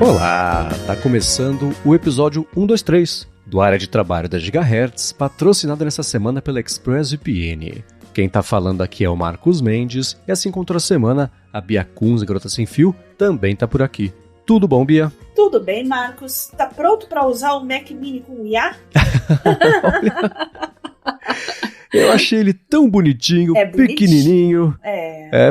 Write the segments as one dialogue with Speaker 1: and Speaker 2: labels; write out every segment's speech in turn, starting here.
Speaker 1: Olá, tá começando o episódio 123 do Área de Trabalho da Gigahertz, patrocinado nessa semana pela ExpressVPN. Quem tá falando aqui é o Marcos Mendes, e assim como toda semana, a Bia Kunz, Garota Sem Fio, também tá por aqui. Tudo bom, Bia?
Speaker 2: Tudo bem, Marcos. Tá pronto pra usar o Mac Mini com IA?
Speaker 1: Eu achei ele tão bonitinho, pequenininho.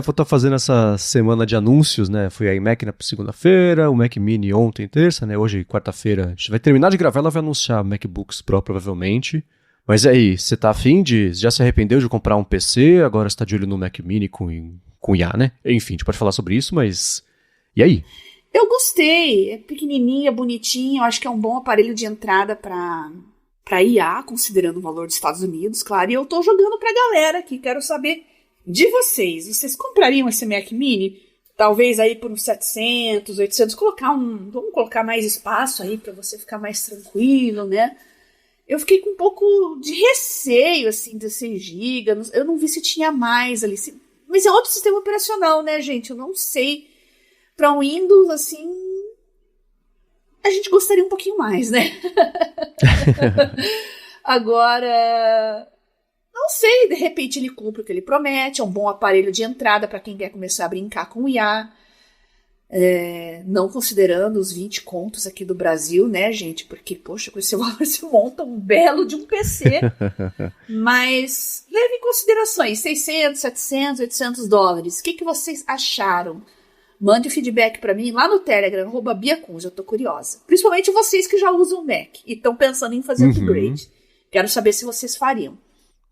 Speaker 1: Vou estar fazendo essa semana de anúncios, né? Fui a iMac na segunda-feira, o Mac Mini ontem, terça, né? Hoje, quarta-feira, a gente vai terminar de gravar, ela vai anunciar MacBooks Pro, provavelmente. Mas aí, você tá afim de... Já se arrependeu de comprar um PC? Agora você tá de olho no Mac Mini com IA, né? Enfim, a gente pode falar sobre isso, mas... E aí?
Speaker 2: Eu gostei. É pequenininho, é bonitinho. Acho que é um bom aparelho de entrada pra IA, considerando o valor dos Estados Unidos, claro. E eu tô jogando pra galera aqui. Quero saber de vocês. Vocês comprariam esse Mac Mini? Talvez aí por uns 700, 800. Vamos colocar mais espaço aí pra você ficar mais tranquilo, né? Eu fiquei com um pouco de receio, assim, de 6 GB. Eu não vi se tinha mais ali. Mas é outro sistema operacional, né, gente? Eu não sei. Para um Windows, assim, a gente gostaria um pouquinho mais, né? Agora, não sei, de repente ele cumpre o que ele promete, é um bom aparelho de entrada para quem quer começar a brincar com o IA. Não considerando os 20 contos aqui do Brasil, né, gente? Porque, poxa, com esse valor se monta um belo de um PC. Mas leve em considerações, 600, 700, 800 dólares. O que vocês acharam? Mande o feedback pra mim lá no Telegram, @BiaKunz, eu tô curiosa. Principalmente vocês que já usam o Mac e estão pensando em fazer upgrade. Quero saber se vocês fariam.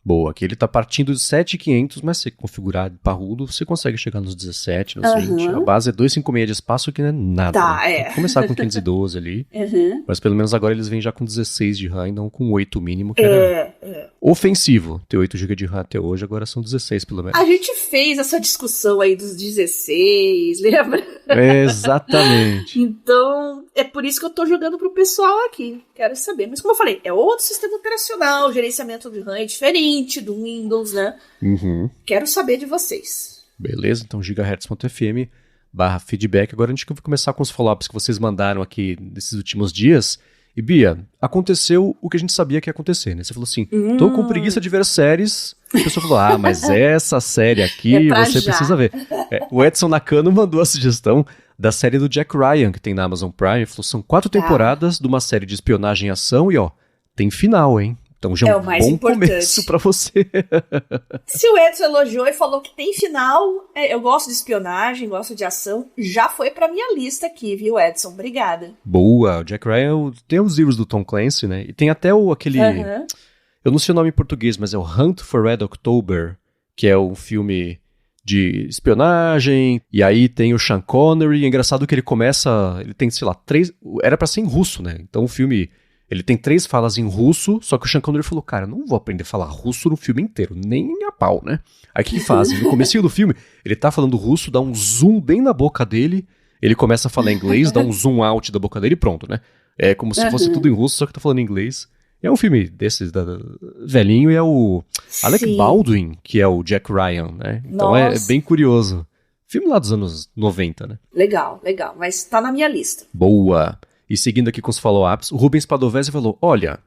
Speaker 1: Boa, aqui ele tá partindo de 7.500, mas se configurar de parrudo, você consegue chegar nos 17, nos 20. A base é 256 de espaço, que não é nada.
Speaker 2: Tá,
Speaker 1: né? Tem que começar com 512 ali. Mas pelo menos agora eles vêm já com 16 de RAM e não com 8 mínimo, que era ofensivo. Ter 8 GB de RAM até hoje, agora são 16 pelo menos.
Speaker 2: A gente fez essa discussão aí dos 16, lembra?
Speaker 1: Exatamente.
Speaker 2: Então, é por isso que eu tô jogando pro pessoal aqui. Quero saber. Mas como eu falei, é outro sistema operacional, o gerenciamento de RAM é diferente do Windows, né? Quero saber de vocês.
Speaker 1: Beleza, então gigahertz.fm/feedback. Agora a gente vai começar com os follow-ups que vocês mandaram aqui nesses últimos dias. E Bia, aconteceu o que a gente sabia que ia acontecer, né? Você falou assim, tô com preguiça de ver séries. A pessoa falou, mas essa série aqui você precisa ver. O Edson Nakano mandou a sugestão da série do Jack Ryan, que tem na Amazon Prime. Ele falou, são 4 temporadas de uma série de espionagem e ação e tem final, hein? Então já é um bom começo pra você.
Speaker 2: Se o Edson elogiou e falou que tem final, eu gosto de espionagem, gosto de ação, já foi pra minha lista aqui, viu, Edson? Obrigada.
Speaker 1: Boa, o Jack Ryan tem os livros do Tom Clancy, né? E tem até aquele... Eu não sei o nome em português, mas é o Hunt for Red October, que é um filme de espionagem, e aí tem o Sean Connery. É engraçado que ele começa... Ele tem, sei lá, 3... Era pra ser em russo, né? Então o filme... Ele tem 3 falas em russo, só que o Sean Connery falou, cara, eu não vou aprender a falar russo no filme inteiro, nem a pau, né? Aí o que fazem? No comecinho do filme, ele tá falando russo, dá um zoom bem na boca dele, ele começa a falar inglês, dá um zoom out da boca dele e pronto, né? É como se fosse tudo em russo, só que tá falando inglês. É um filme desses, velhinho, e é o Alec Baldwin, que é o Jack Ryan, né? Então é bem curioso. Filme lá dos anos 90, né?
Speaker 2: Legal, mas tá na minha lista.
Speaker 1: Boa! E seguindo aqui com os follow-ups, o Rubens Padovese falou, olha,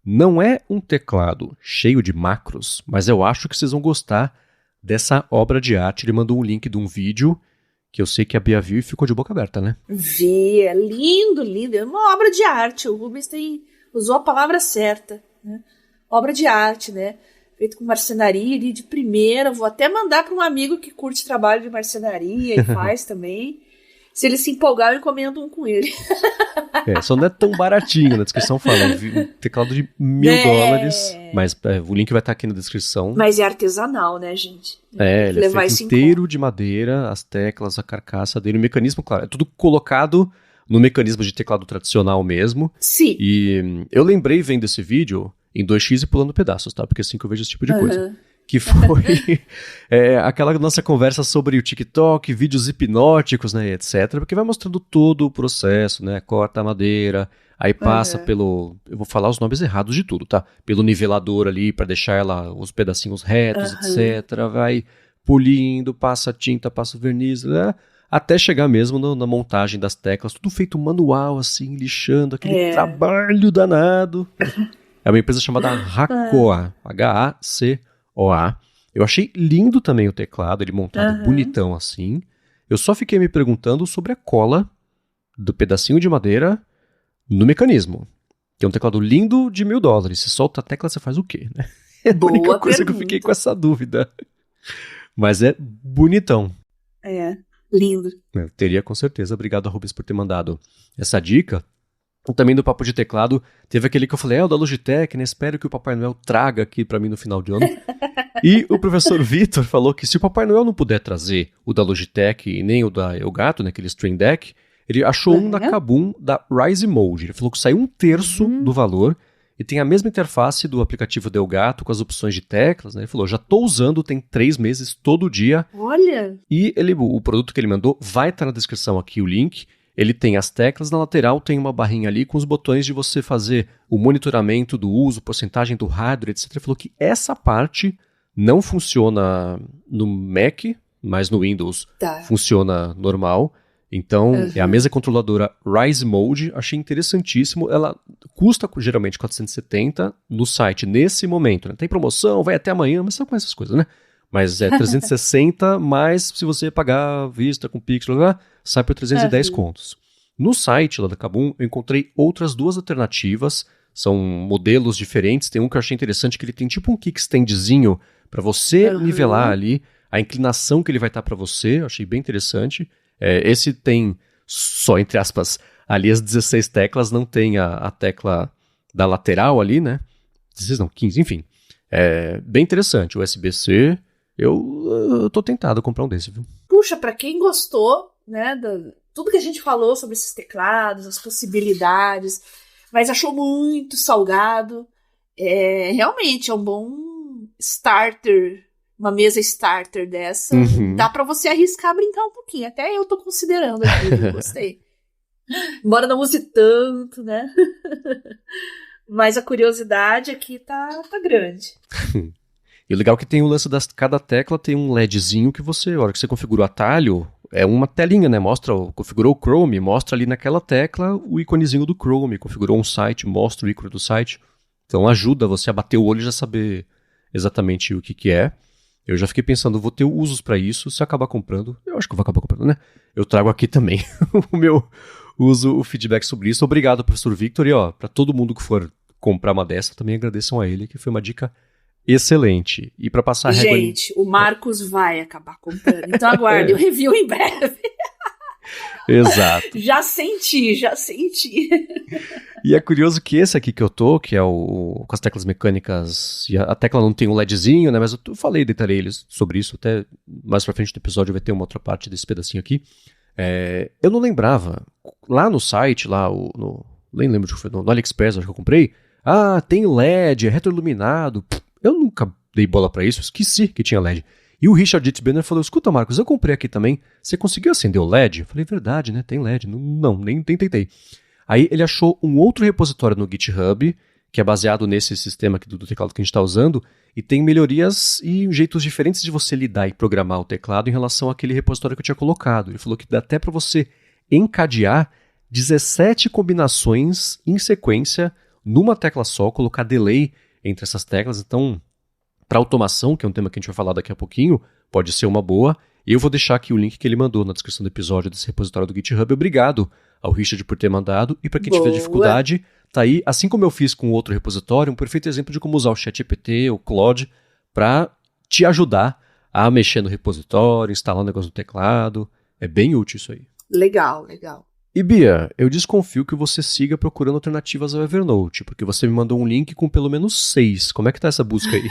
Speaker 1: não é um teclado cheio de macros, mas eu acho que vocês vão gostar dessa obra de arte. Ele mandou um link de um vídeo que eu sei que a Bia viu e ficou de boca aberta, né?
Speaker 2: Vi, é lindo, é uma obra de arte. O Rubens usou a palavra certa, né? Obra de arte, né? Feito com marcenaria ali de primeira. Vou até mandar para um amigo que curte trabalho de marcenaria e faz também. Se ele se empolgar, eu encomendo um com ele.
Speaker 1: Só não é tão baratinho, na descrição fala, um teclado de $1.000, mas o link vai estar aqui na descrição.
Speaker 2: Mas é artesanal, né, gente?
Speaker 1: Ele é feito inteiro de madeira, as teclas, a carcaça dele, o mecanismo, claro, é tudo colocado no mecanismo de teclado tradicional mesmo.
Speaker 2: Sim.
Speaker 1: E eu lembrei vendo esse vídeo em 2x e pulando pedaços, tá? Porque é assim que eu vejo esse tipo de coisa. Que foi aquela nossa conversa sobre o TikTok, vídeos hipnóticos, né, etc. Porque vai mostrando todo o processo, né? Corta a madeira, aí passa pelo... Eu vou falar os nomes errados de tudo, tá? Pelo nivelador ali, para deixar os pedacinhos retos, etc. Vai polindo, passa tinta, passa verniz, né? até chegar mesmo na montagem das teclas, tudo feito manual, assim, lixando, aquele trabalho danado. É uma empresa chamada Hacoa, Hacoa. Eu achei lindo também o teclado, ele montado bonitão assim. Eu só fiquei me perguntando sobre a cola do pedacinho de madeira no mecanismo. Que é um teclado lindo de $1.000. Se solta a tecla, você faz o quê, né? É a única coisa que eu fiquei com essa dúvida. Mas é bonitão.
Speaker 2: É, lindo.
Speaker 1: Eu teria com certeza. Obrigado, Rubens, por ter mandado essa dica. Também do papo de teclado, teve aquele que eu falei, o da Logitech, né? Espero que o Papai Noel traga aqui pra mim no final de ano. E o professor Vitor falou que se o Papai Noel não puder trazer o da Logitech e nem o da Elgato, né, aquele Stream Deck, ele achou um da Kabum da Rise Mode. Ele falou que saiu 1/3 do valor e tem a mesma interface do aplicativo da Elgato com as opções de teclas, né? Ele falou, já tô usando, tem 3 meses todo dia.
Speaker 2: Olha!
Speaker 1: E o produto que ele mandou vai estar na descrição aqui, o link. Ele tem as teclas, na lateral tem uma barrinha ali com os botões de você fazer o monitoramento do uso, porcentagem do hardware, etc. Ele falou que essa parte não funciona no Mac, mas no Windows funciona normal. Então, é a mesa controladora Rise Mode, achei interessantíssimo. Ela custa geralmente $470 no site nesse momento. Né? Tem promoção, vai até amanhã, mas sabe com essas coisas, né? Mas é 360, mas se você pagar à vista com Pix, sai por 310 contos. No site lá da Kabum, eu encontrei outras 2 alternativas. São modelos diferentes. Tem um que eu achei interessante, que ele tem tipo um kickstandzinho para você nivelar ali a inclinação que ele vai estar para você. Eu achei bem interessante. Esse tem só, entre aspas, ali as 16 teclas, não tem a tecla da lateral ali, né? 16 não, 15, enfim. Bem interessante. USB-C, eu tô tentado a comprar um desse, viu?
Speaker 2: Puxa, pra quem gostou, né, tudo que a gente falou sobre esses teclados, as possibilidades, mas achou muito salgado, realmente é um bom starter. Uma mesa starter dessa, dá pra você arriscar brincar um pouquinho. Até eu tô considerando aqui, gostei. Embora não use tanto, né? Mas a curiosidade aqui tá grande.
Speaker 1: E o legal é que tem o lance cada tecla tem um LEDzinho que você, a hora que você configura o atalho, é uma telinha, né? Configurou o Chrome, mostra ali naquela tecla o íconezinho do Chrome. Configurou um site, mostra o ícone do site. Então ajuda você a bater o olho e já saber exatamente o que é. Eu já fiquei pensando, vou ter usos para isso, se acabar comprando, eu acho que eu vou acabar comprando, né? Eu trago aqui também o meu uso, o feedback sobre isso. Obrigado, professor Victor, e para todo mundo que for comprar uma dessa, também agradeçam a ele, que foi uma dica excelente. E para passar a régua...
Speaker 2: Gente, o Marcos vai acabar comprando, então aguarde o review em breve.
Speaker 1: Exato.
Speaker 2: Já senti.
Speaker 1: E é curioso que esse aqui que eu tô, que é o com as teclas mecânicas, e a tecla não tem um LEDzinho, né? Mas eu falei, detalhei sobre isso, até mais pra frente do episódio vai ter uma outra parte desse pedacinho aqui. Eu não lembrava. Lá no site, nem lembro de que foi, no AliExpress, acho que eu comprei. Tem LED, é retroiluminado. Eu nunca dei bola pra isso, esqueci que tinha LED. E o Richard Ditzbender falou, escuta, Marcos, eu comprei aqui também, você conseguiu acender o LED? Eu falei, verdade, né, tem LED. Não, nem tentei. Aí ele achou um outro repositório no GitHub, que é baseado nesse sistema aqui do teclado que a gente está usando, e tem melhorias e jeitos diferentes de você lidar e programar o teclado em relação àquele repositório que eu tinha colocado. Ele falou que dá até para você encadear 17 combinações em sequência numa tecla só, colocar delay entre essas teclas, então... Para automação, que é um tema que a gente vai falar daqui a pouquinho, pode ser uma boa. E eu vou deixar aqui o link que ele mandou na descrição do episódio desse repositório do GitHub. Obrigado ao Richard por ter mandado. E para quem tiver dificuldade, tá aí, assim como eu fiz com outro repositório, um perfeito exemplo de como usar o ChatGPT, o Claude, para te ajudar a mexer no repositório, instalar um negócio no teclado. É bem útil isso aí.
Speaker 2: Legal.
Speaker 1: E Bia, eu desconfio que você siga procurando alternativas ao Evernote, porque você me mandou um link com pelo menos 6. Como é que tá essa busca aí?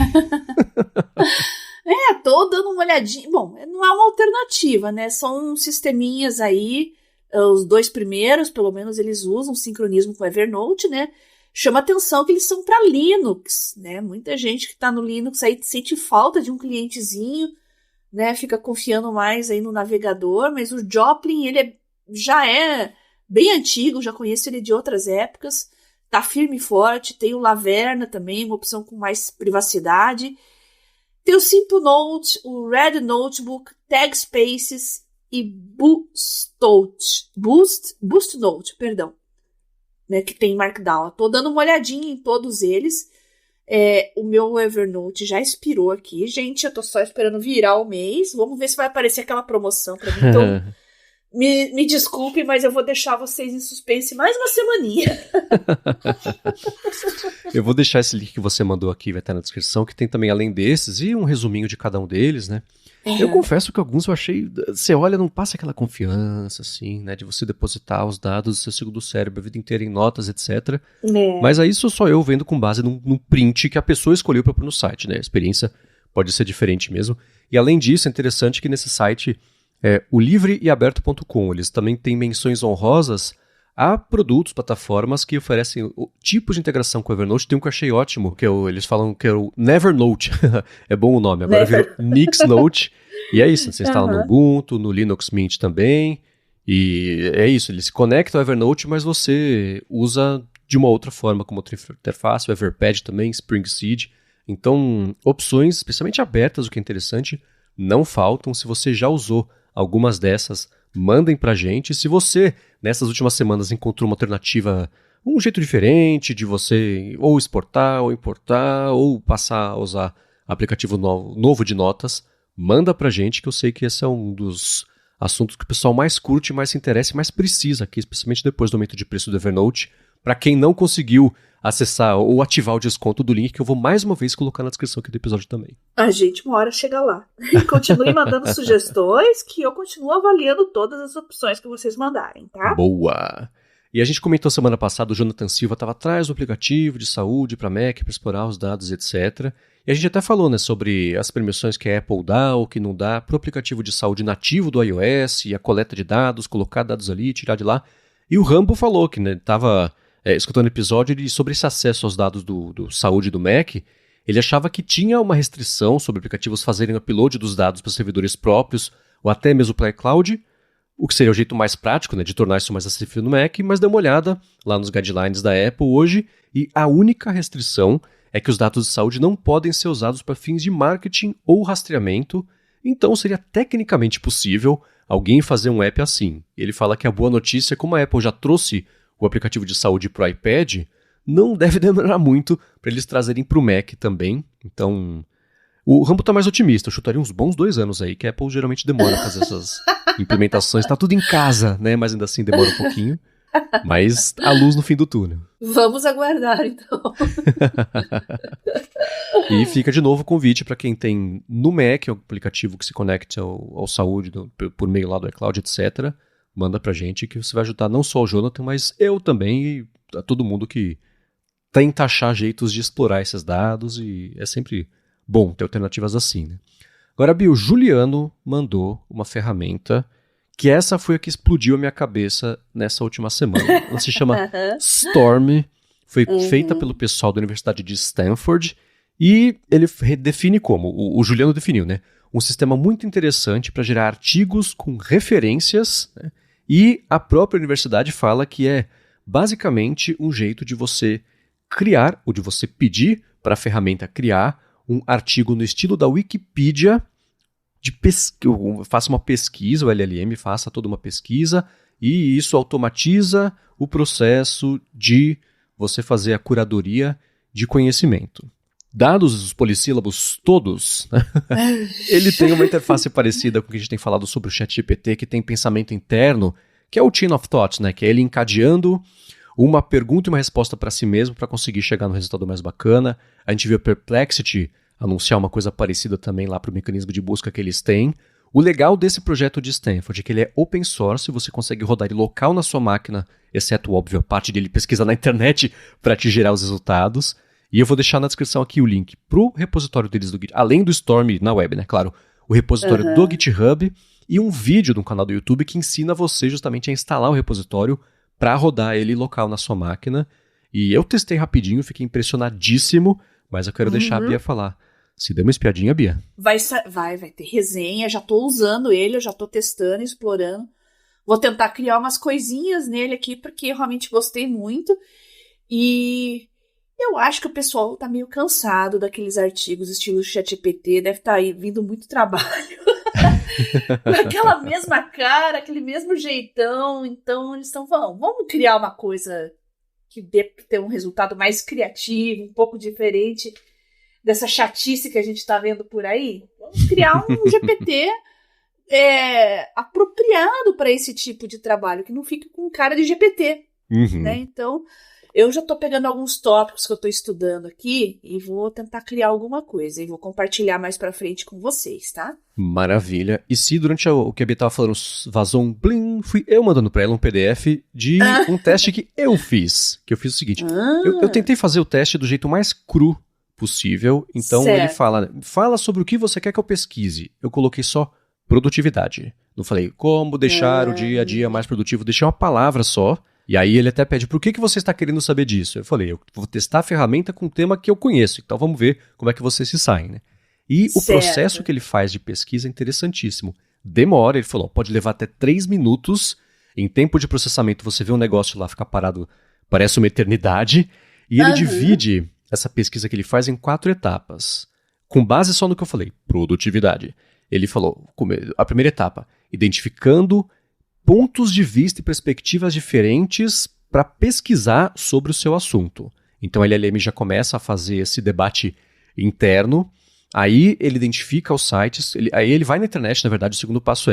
Speaker 2: Tô dando uma olhadinha. Bom, não é uma alternativa, né? São sisteminhas aí, os 2 primeiros, pelo menos, eles usam sincronismo com o Evernote, né? Chama atenção que eles são para Linux, né? Muita gente que tá no Linux aí sente falta de um clientezinho, né? Fica confiando mais aí no navegador, mas o Joplin, ele já é bem antigo, já conheço ele de outras épocas, tá firme e forte. Tem o Laverna também, uma opção com mais privacidade. Tem o Simple Note, o Red Notebook, Tag Spaces e BoostNote, perdão, né, que tem Markdown. Tô dando uma olhadinha em todos eles. O meu Evernote já expirou aqui, gente. Eu tô só esperando virar o mês. Vamos ver se vai aparecer aquela promoção pra mim. Então, me desculpe, mas eu vou deixar vocês em suspense mais uma semaninha.
Speaker 1: Eu vou deixar esse link que você mandou aqui, vai estar na descrição, que tem também, além desses, e um resuminho de cada um deles, né? Eu confesso que alguns eu achei... Você olha, não passa aquela confiança, assim, né? De você depositar os dados do seu segundo cérebro a vida inteira em notas, etc. Mas aí isso só eu vendo com base num print que a pessoa escolheu para pôr no site, né? A experiência pode ser diferente mesmo. E além disso, é interessante que nesse site, o livreeaberto.com, eles também têm menções honrosas a produtos, plataformas que oferecem tipos de integração com o Evernote. Tem um que eu achei ótimo, que eles falam que é o Nevernote. É bom o nome, agora virou Nixnote. E é isso, você instala no Ubuntu, no Linux Mint também. E é isso, ele se conecta ao Evernote, mas você usa de uma outra forma, como outra interface, o Everpad também, Spring Seed. Então, opções, especialmente abertas, o que é interessante, não faltam. Se você já usou algumas dessas, mandem pra gente. Se você, nessas últimas semanas, encontrou uma alternativa, um jeito diferente de você ou exportar, ou importar, ou passar a usar aplicativo novo de notas, manda pra gente, que eu sei que esse é um dos assuntos que o pessoal mais curte, mais se interessa e mais precisa aqui, especialmente depois do aumento de preço do Evernote. Para quem não conseguiu acessar ou ativar o desconto do link, que eu vou mais uma vez colocar na descrição aqui do episódio também.
Speaker 2: A gente, uma hora chega lá. Continue mandando sugestões, que eu continuo avaliando todas as opções que vocês mandarem, tá?
Speaker 1: Boa! E a gente comentou semana passada, o Jonathan Silva estava atrás do aplicativo de saúde para Mac, para explorar os dados, etc. E a gente até falou, né, sobre as permissões que a Apple dá ou que não dá para o aplicativo de saúde nativo do iOS e a coleta de dados, colocar dados ali, tirar de lá. E o Rambo falou que estava escutando o episódio sobre esse acesso aos dados do saúde do Mac. Ele achava que tinha uma restrição sobre aplicativos fazerem o upload dos dados para servidores próprios ou até mesmo para iCloud, o que seria o jeito mais prático, né, de tornar isso mais acessível no Mac, mas dê uma olhada lá nos guidelines da Apple hoje e a única restrição é que os dados de saúde não podem ser usados para fins de marketing ou rastreamento, então seria tecnicamente possível alguém fazer um app assim. Ele fala que a boa notícia é como a Apple já trouxe o aplicativo de saúde para o iPad, não deve demorar muito para eles trazerem para o Mac também. Então, o Rambo está mais otimista. Eu chutaria uns bons 2 anos aí, que a Apple geralmente demora a fazer essas implementações. Está tudo em casa, né? Mas ainda assim demora um pouquinho. Mas a luz no fim do túnel.
Speaker 2: Vamos aguardar, então.
Speaker 1: E fica de novo o convite para quem tem no Mac o aplicativo que se conecta ao saúde por meio lá do iCloud, etc. Manda pra gente que você vai ajudar não só o Jonathan, mas eu também e a todo mundo que tenta achar jeitos de explorar esses dados e é sempre bom ter alternativas assim, né? Agora, Bia, o Juliano mandou uma ferramenta que essa foi a que explodiu a minha cabeça nessa última semana. Ela se chama Storm, foi feita pelo pessoal da Universidade de Stanford e ele define como, o Juliano definiu, né? Um sistema muito interessante para gerar artigos com referências, né? E a própria universidade fala que é basicamente um jeito de você criar, ou de você pedir para a ferramenta criar um artigo no estilo da Wikipedia, faça uma pesquisa, o LLM faça toda uma pesquisa, e isso automatiza o processo de você fazer a curadoria de conhecimento. Dados os polissílabos todos, né? Ele tem uma interface parecida com o que a gente tem falado sobre o ChatGPT, que tem pensamento interno, que é o Chain of Thought, né? Que é ele encadeando uma pergunta e uma resposta para si mesmo para conseguir chegar no resultado mais bacana. A gente viu a Perplexity anunciar uma coisa parecida também lá para o mecanismo de busca que eles têm. O legal desse projeto de Stanford é que ele é open source, você consegue rodar ele local na sua máquina, exceto, óbvio, a parte dele pesquisar na internet para te gerar os resultados. E eu vou deixar na descrição aqui o link pro repositório deles do Git, além do Storm na web, né? Claro, o repositório do GitHub e um vídeo de um canal do YouTube que ensina você justamente a instalar o repositório para rodar ele local na sua máquina. E eu testei rapidinho, fiquei impressionadíssimo, mas eu quero deixar a Bia falar. Se der uma espiadinha, Bia.
Speaker 2: Vai ter resenha, já tô usando ele, eu já tô testando, explorando. Vou tentar criar umas coisinhas nele aqui, porque eu realmente gostei muito. E eu acho que o pessoal tá meio cansado daqueles artigos estilo ChatGPT, deve estar aí vindo muito trabalho. Com aquela mesma cara, aquele mesmo jeitão. Então eles estão falando, vamos criar uma coisa que dê pra ter um resultado mais criativo, um pouco diferente dessa chatice que a gente tá vendo por aí. Vamos criar um GPT apropriado para esse tipo de trabalho, que não fique com cara de GPT. Né? Então, eu já tô pegando alguns tópicos que eu tô estudando aqui e vou tentar criar alguma coisa e vou compartilhar mais pra frente com vocês, tá?
Speaker 1: Maravilha. E se durante o que a Bia tava falando vazou um blim, fui eu mandando pra ela um PDF de um teste que eu fiz. Que eu fiz o seguinte, eu tentei fazer o teste do jeito mais cru possível, então ele fala sobre o que você quer que eu pesquise. Eu coloquei só produtividade. Não falei como deixar o dia a dia mais produtivo, deixei uma palavra só. E aí ele até pede, por que você está querendo saber disso? Eu falei, eu vou testar a ferramenta com um tema que eu conheço, então vamos ver como é que vocês se saem, né? E o processo que ele faz de pesquisa é interessantíssimo. Demora, ele falou, pode levar até 3 minutos. Em tempo de processamento, você vê um negócio lá ficar parado, parece uma eternidade. E ele divide essa pesquisa que ele faz em 4 etapas. Com base só no que eu falei, produtividade. Ele falou, a primeira etapa, identificando pontos de vista e perspectivas diferentes para pesquisar sobre o seu assunto. Então a LLM já começa a fazer esse debate interno, aí ele identifica os sites, aí ele vai na internet, na verdade o segundo passo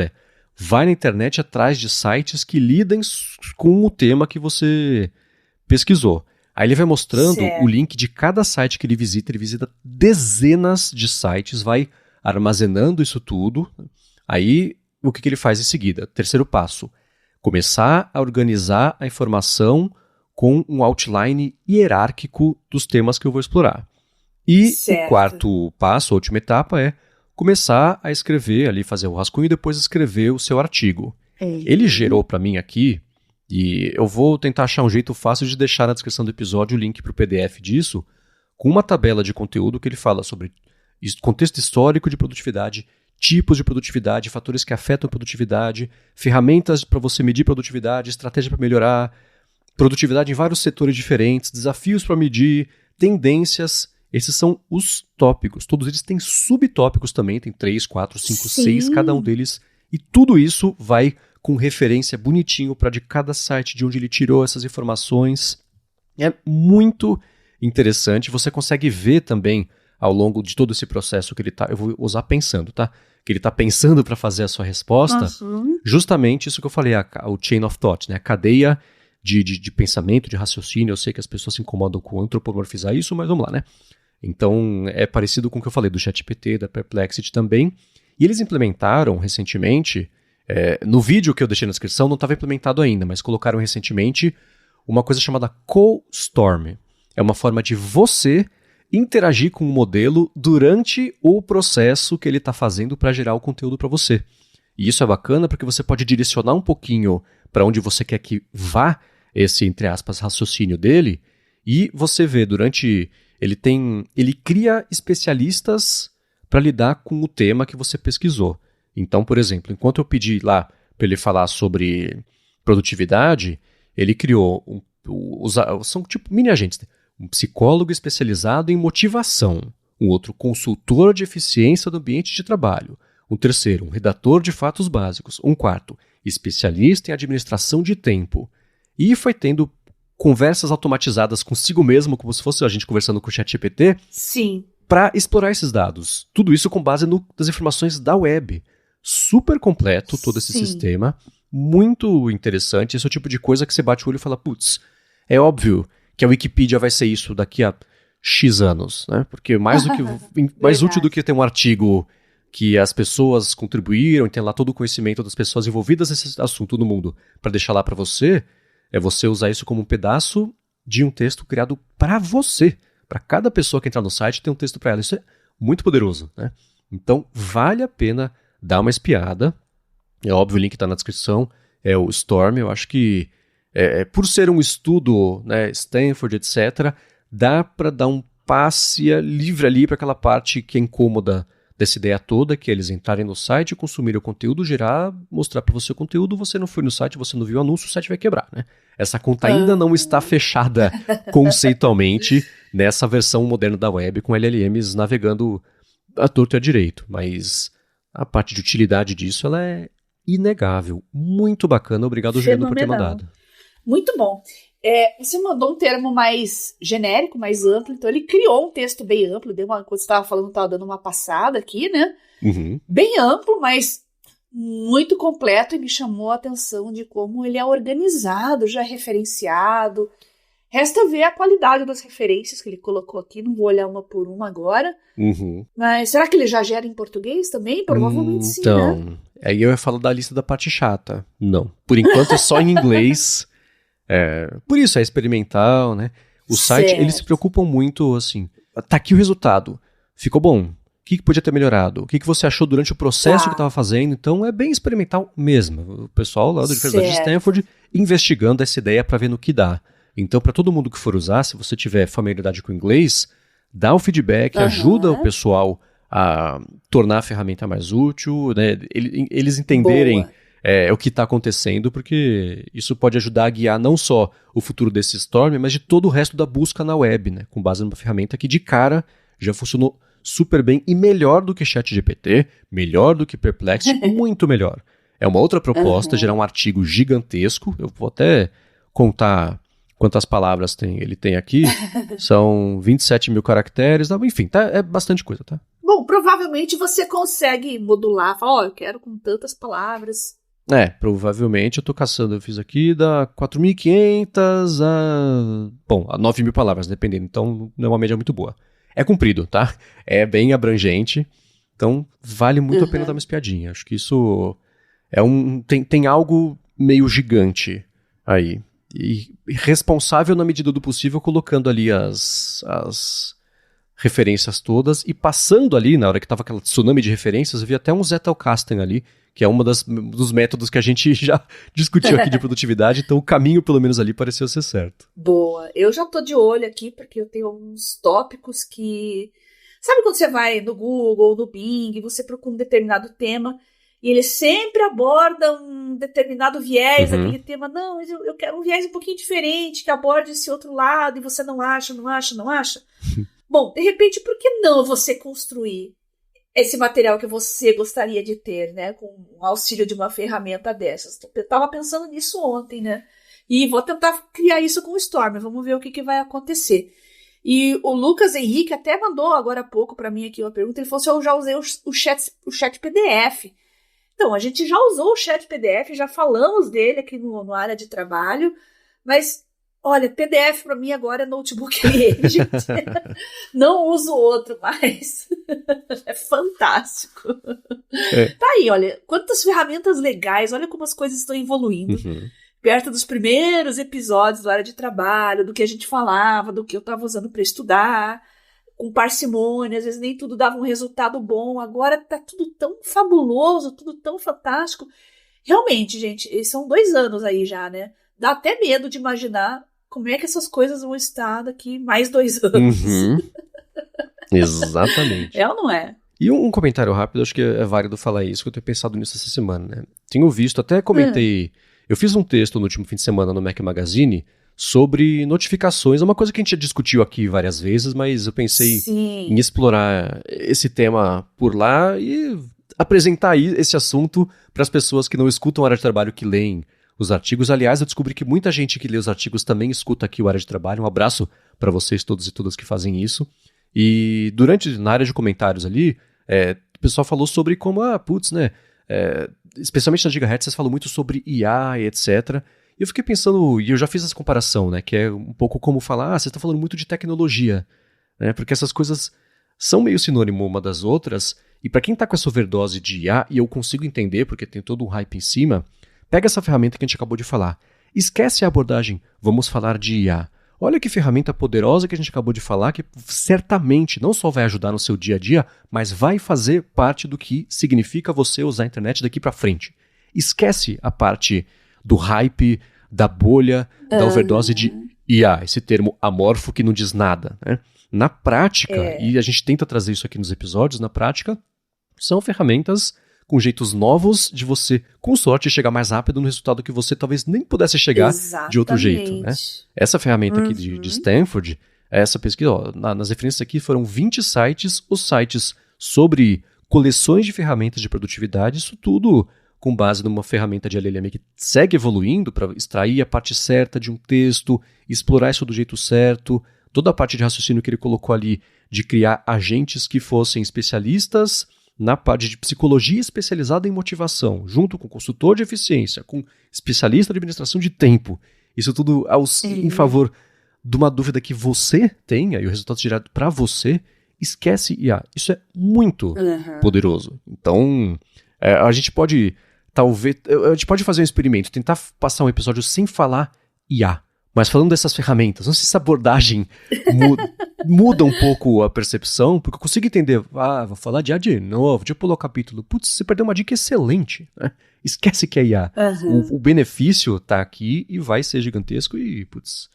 Speaker 1: vai na internet atrás de sites que lidem com o tema que você pesquisou. Aí ele vai mostrando o link de cada site que ele visita dezenas de sites, vai armazenando isso tudo, aí o que ele faz em seguida? Terceiro passo, começar a organizar a informação com um outline hierárquico dos temas que eu vou explorar. E o quarto passo, a última etapa, é começar a escrever ali, fazer o rascunho e depois escrever o seu artigo. Ele gerou para mim aqui, e eu vou tentar achar um jeito fácil de deixar na descrição do episódio o link para o PDF disso, com uma tabela de conteúdo que ele fala sobre contexto histórico de produtividade, tipos de produtividade, fatores que afetam a produtividade, ferramentas para você medir produtividade, estratégia para melhorar, produtividade em vários setores diferentes, desafios para medir, tendências. Esses são os tópicos. Todos eles têm subtópicos também, tem 3, 4, 5, 6, cada um deles. E tudo isso vai com referência bonitinho para de cada site, de onde ele tirou essas informações. É muito interessante. Você consegue ver também ao longo de todo esse processo que ele tá, eu vou usar pensando, tá? Que ele tá pensando para fazer a sua resposta, justamente isso que eu falei, o chain of thought, né? A cadeia de pensamento, de raciocínio. Eu sei que as pessoas se incomodam com antropomorfizar isso, mas vamos lá, né? Então, é parecido com o que eu falei do ChatGPT, da Perplexity também. E eles implementaram recentemente, no vídeo que eu deixei na descrição, não estava implementado ainda, mas colocaram recentemente uma coisa chamada Co-Storm. É uma forma de você interagir com o modelo durante o processo que ele está fazendo para gerar o conteúdo para você. E isso é bacana porque você pode direcionar um pouquinho para onde você quer que vá esse, entre aspas, raciocínio dele, e você vê durante... Ele cria especialistas para lidar com o tema que você pesquisou. Então, por exemplo, enquanto eu pedi lá para ele falar sobre produtividade, ele criou, são tipo mini agentes, um psicólogo especializado em motivação, um outro consultor de eficiência do ambiente de trabalho, um terceiro, um redator de fatos básicos, um quarto, especialista em administração de tempo. E foi tendo conversas automatizadas consigo mesmo, como se fosse a gente conversando com o ChatGPT, para explorar esses dados. Tudo isso com base nas informações da web. Super completo todo esse sistema, muito interessante. Esse é o tipo de coisa que você bate o olho e fala, putz, é óbvio que a Wikipedia vai ser isso daqui a X anos, né? Porque mais útil do que ter um artigo que as pessoas contribuíram e tem lá todo o conhecimento das pessoas envolvidas nesse assunto no mundo para deixar lá para você, é você usar isso como um pedaço de um texto criado para você. Para cada pessoa que entrar no site tem um texto para ela. Isso é muito poderoso, né? Então vale a pena dar uma espiada. É óbvio, o link está na descrição. É o Storm. Eu acho que por ser um estudo, né, Stanford, etc., dá para dar um passe livre ali para aquela parte que é incômoda dessa ideia toda, que é eles entrarem no site, consumirem o conteúdo, gerar, mostrar para você o conteúdo, você não foi no site, você não viu o anúncio, o site vai quebrar, né? Essa conta ainda não está fechada conceitualmente nessa versão moderna da web, com LLMs navegando à torto e à direito, mas a parte de utilidade disso, ela é inegável. Muito bacana. Obrigado, Juliano, por ter mandado.
Speaker 2: Muito bom. Você mandou um termo mais genérico, mais amplo, então ele criou um texto bem amplo, quando você estava falando, estava dando uma passada aqui, né?
Speaker 1: Uhum.
Speaker 2: Bem amplo, mas muito completo, e me chamou a atenção de como ele é organizado, já referenciado. Resta ver a qualidade das referências que ele colocou aqui, não vou olhar uma por uma agora.
Speaker 1: Uhum.
Speaker 2: Mas será que ele já gera em português também? Provavelmente sim,
Speaker 1: então,
Speaker 2: né?
Speaker 1: Aí eu ia falar da lista da parte chata. Não. Por enquanto é só em inglês. Por isso, é experimental, né? O site, eles se preocupam muito, assim, tá aqui o resultado. Ficou bom. O que podia ter melhorado? O que você achou durante o processo que estava fazendo? Então, é bem experimental mesmo. O pessoal lá da Universidade de Stanford investigando essa ideia para ver no que dá. Então, para todo mundo que for usar, se você tiver familiaridade com o inglês, dá o feedback, ajuda o pessoal a tornar a ferramenta mais útil, né? Eles entenderem o que está acontecendo, porque isso pode ajudar a guiar não só o futuro desse Storm, mas de todo o resto da busca na web, né? Com base numa ferramenta que de cara já funcionou super bem e melhor do que ChatGPT, melhor do que Perplexity, muito melhor. É uma outra proposta, gerar um artigo gigantesco, eu vou até contar quantas palavras ele tem aqui, são 27 mil caracteres, enfim, é bastante coisa, tá?
Speaker 2: Bom, provavelmente você consegue modular, falar, eu quero com tantas palavras.
Speaker 1: Provavelmente eu tô caçando, eu fiz aqui da 4.500 a 9.000 palavras, dependendo, então não é uma média muito boa. É comprido, tá? É bem abrangente, então vale muito a pena dar uma espiadinha. Acho que isso tem algo meio gigante aí. E responsável na medida do possível, colocando ali as referências todas e passando ali, na hora que tava aquela tsunami de referências, eu vi até um Zettelkasten ali, que é dos métodos que a gente já discutiu aqui de produtividade, então o caminho, pelo menos ali, pareceu ser certo.
Speaker 2: Boa. Eu já tô de olho aqui, porque eu tenho alguns tópicos que... Sabe quando você vai no Google ou no Bing, você procura um determinado tema, e ele sempre aborda um determinado viés daquele tema. Não, eu quero um viés um pouquinho diferente, que aborde esse outro lado, e você não acha. Bom, de repente, por que não você construir esse material que você gostaria de ter, né? Com o auxílio de uma ferramenta dessas. Eu estava pensando nisso ontem, né? E vou tentar criar isso com o Storm. Vamos ver o que vai acontecer. E o Lucas Henrique até mandou agora há pouco para mim aqui uma pergunta. Ele falou se eu já usei o chat PDF. Então, a gente já usou o chat PDF, já falamos dele aqui no área de trabalho, mas, olha, PDF para mim agora é notebook gente. Não uso outro mais. É fantástico. Tá aí, olha, quantas ferramentas legais, olha como as coisas estão evoluindo. Perto dos primeiros episódios do área de trabalho, do que a gente falava, do que eu estava usando para estudar, com parcimônia, às vezes nem tudo dava um resultado bom, agora tá tudo tão fabuloso, tudo tão fantástico. Realmente, gente, são 2 anos aí já, né? Dá até medo de imaginar como é que essas coisas vão estar daqui mais 2 anos.
Speaker 1: Exatamente.
Speaker 2: É ou não é?
Speaker 1: E um comentário rápido, acho que é válido falar isso, que eu tenho pensado nisso essa semana, né? Tenho visto, até comentei, eu fiz um texto no último fim de semana no Mac Magazine sobre notificações, é uma coisa que a gente já discutiu aqui várias vezes, mas eu pensei em explorar esse tema por lá e apresentar aí esse assunto para as pessoas que não escutam a área de trabalho, que leem os artigos. Aliás, eu descobri que muita gente que lê os artigos também escuta aqui o área de trabalho. Um abraço para vocês todos e todas que fazem isso. E na área de comentários ali, o pessoal falou sobre como, especialmente na Gigahertz, vocês falam muito sobre IA e etc. E eu fiquei pensando, e eu já fiz essa comparação, né, que é um pouco como falar, vocês estão falando muito de tecnologia, né, porque essas coisas são meio sinônimo uma das outras, e para quem está com essa overdose de IA, e eu consigo entender, porque tem todo um hype em cima, pega essa ferramenta que a gente acabou de falar, esquece a abordagem, vamos falar de IA. Olha que ferramenta poderosa que a gente acabou de falar, que certamente não só vai ajudar no seu dia a dia, mas vai fazer parte do que significa você usar a internet daqui para frente. Esquece a parte do hype, da bolha, da overdose de IA, esse termo amorfo que não diz nada, né? Na prática, e a gente tenta trazer isso aqui nos episódios, na prática, são ferramentas com jeitos novos de você, com sorte, chegar mais rápido no resultado que você talvez nem pudesse chegar de outro jeito, né? Essa ferramenta aqui de Stanford, essa pesquisa, nas referências aqui foram 20 sites, os sites sobre coleções de ferramentas de produtividade, isso tudo com base numa ferramenta de LLM que segue evoluindo para extrair a parte certa de um texto, explorar isso do jeito certo, toda a parte de raciocínio que ele colocou ali de criar agentes que fossem especialistas na parte de psicologia especializada em motivação, junto com consultor de eficiência, com especialista de administração de tempo. Isso tudo em favor de uma dúvida que você tenha e o resultado gerado para você, esquece IA. Isso é muito poderoso. Então, a gente pode fazer um experimento, tentar passar um episódio sem falar IA, mas falando dessas ferramentas. Não sei se essa abordagem muda um pouco a percepção, porque eu consigo entender, vou falar de IA de novo, deixa eu pular o capítulo. Putz, você perdeu uma dica excelente, né? Esquece que é IA. O benefício tá aqui e vai ser gigantesco e, putz...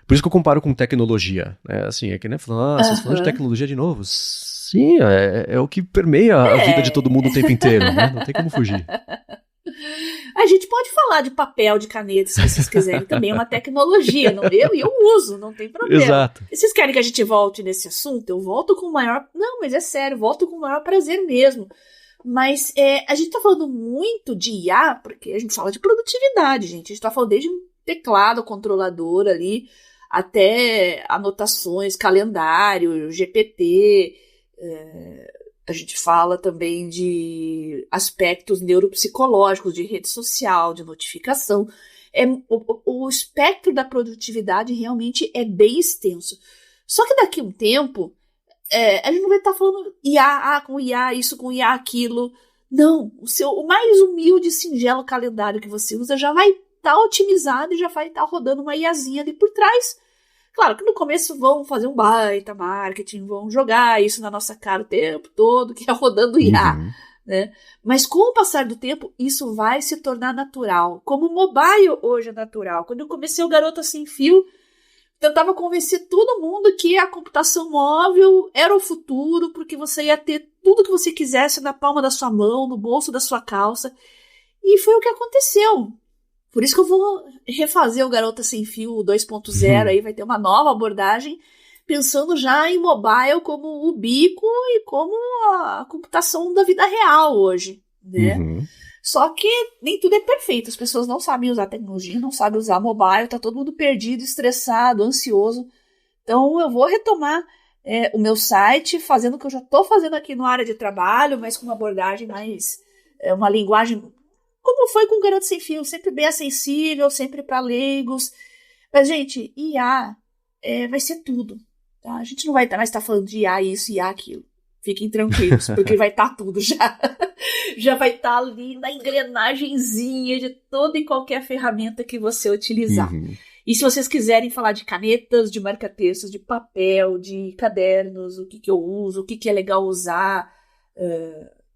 Speaker 1: Por isso que eu comparo com tecnologia, né? Assim, é que, né, vocês falando de tecnologia de novo. Sim, é o que permeia a vida de todo mundo o tempo inteiro, né? Não tem como fugir.
Speaker 2: A gente pode falar de papel, de caneta, se vocês quiserem, também é uma tecnologia, não eu? E eu uso, não tem problema.
Speaker 1: Exato.
Speaker 2: E vocês querem que a gente volte nesse assunto? Eu volto com o maior... Não, mas é sério, volto com o maior prazer mesmo. Mas a gente tá falando muito de IA, porque a gente fala de produtividade, gente. A gente tá falando desde um teclado controlador ali, até anotações, calendário, GPT, a gente fala também de aspectos neuropsicológicos, de rede social, de notificação. O espectro da produtividade realmente é bem extenso. Só que daqui a um tempo, a gente não vai estar falando IA, com IA, isso com IA, aquilo. Não, o mais humilde e singelo calendário que você usa já vai estar otimizado e já vai estar rodando uma IAzinha ali por trás. Claro que no começo vão fazer um baita marketing, vão jogar isso na nossa cara o tempo todo, que é rodando IA, né? Mas com o passar do tempo, isso vai se tornar natural. Como o mobile hoje é natural. Quando eu comecei o Garota Sem Fio, tentava convencer todo mundo que a computação móvel era o futuro, porque você ia ter tudo que você quisesse na palma da sua mão, no bolso da sua calça. E foi o que aconteceu. Por isso que eu vou refazer o Garota Sem Fio 2.0, aí vai ter uma nova abordagem, pensando já em mobile como o bico e como a computação da vida real hoje, né? Só que nem tudo é perfeito, as pessoas não sabem usar tecnologia, não sabem usar mobile, tá todo mundo perdido, estressado, ansioso. Então eu vou retomar o meu site, fazendo o que eu já estou fazendo aqui no área de trabalho, mas com uma abordagem mais, uma linguagem... Como foi com o Garoto Sem Fio, sempre bem acessível, sempre para leigos. Mas, gente, IA vai ser tudo. Tá? A gente não vai mais estar falando de IA isso, IA aquilo. Fiquem tranquilos, porque vai estar tudo já. Já vai estar ali na engrenagenzinha de toda e qualquer ferramenta que você utilizar. E se vocês quiserem falar de canetas, de marca-textos, de papel, de cadernos, o que eu uso, o que é legal usar...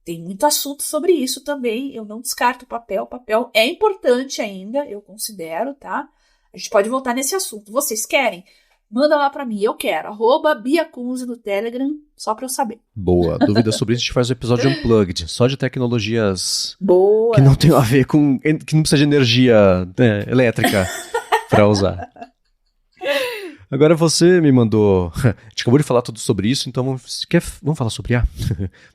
Speaker 2: Tem muito assunto sobre isso também, eu não descarto o papel é importante ainda, eu considero, tá? A gente pode voltar nesse assunto. Vocês querem? Manda lá pra mim, eu quero. @BiaCunze no Telegram, só pra eu saber.
Speaker 1: Boa. Dúvidas sobre isso, a gente faz um episódio unplugged, só de tecnologias
Speaker 2: boa,
Speaker 1: que não tem a ver com... que não precisa de energia elétrica pra usar. Agora você me mandou... A gente acabou de falar tudo sobre isso, então vamos falar sobre IA?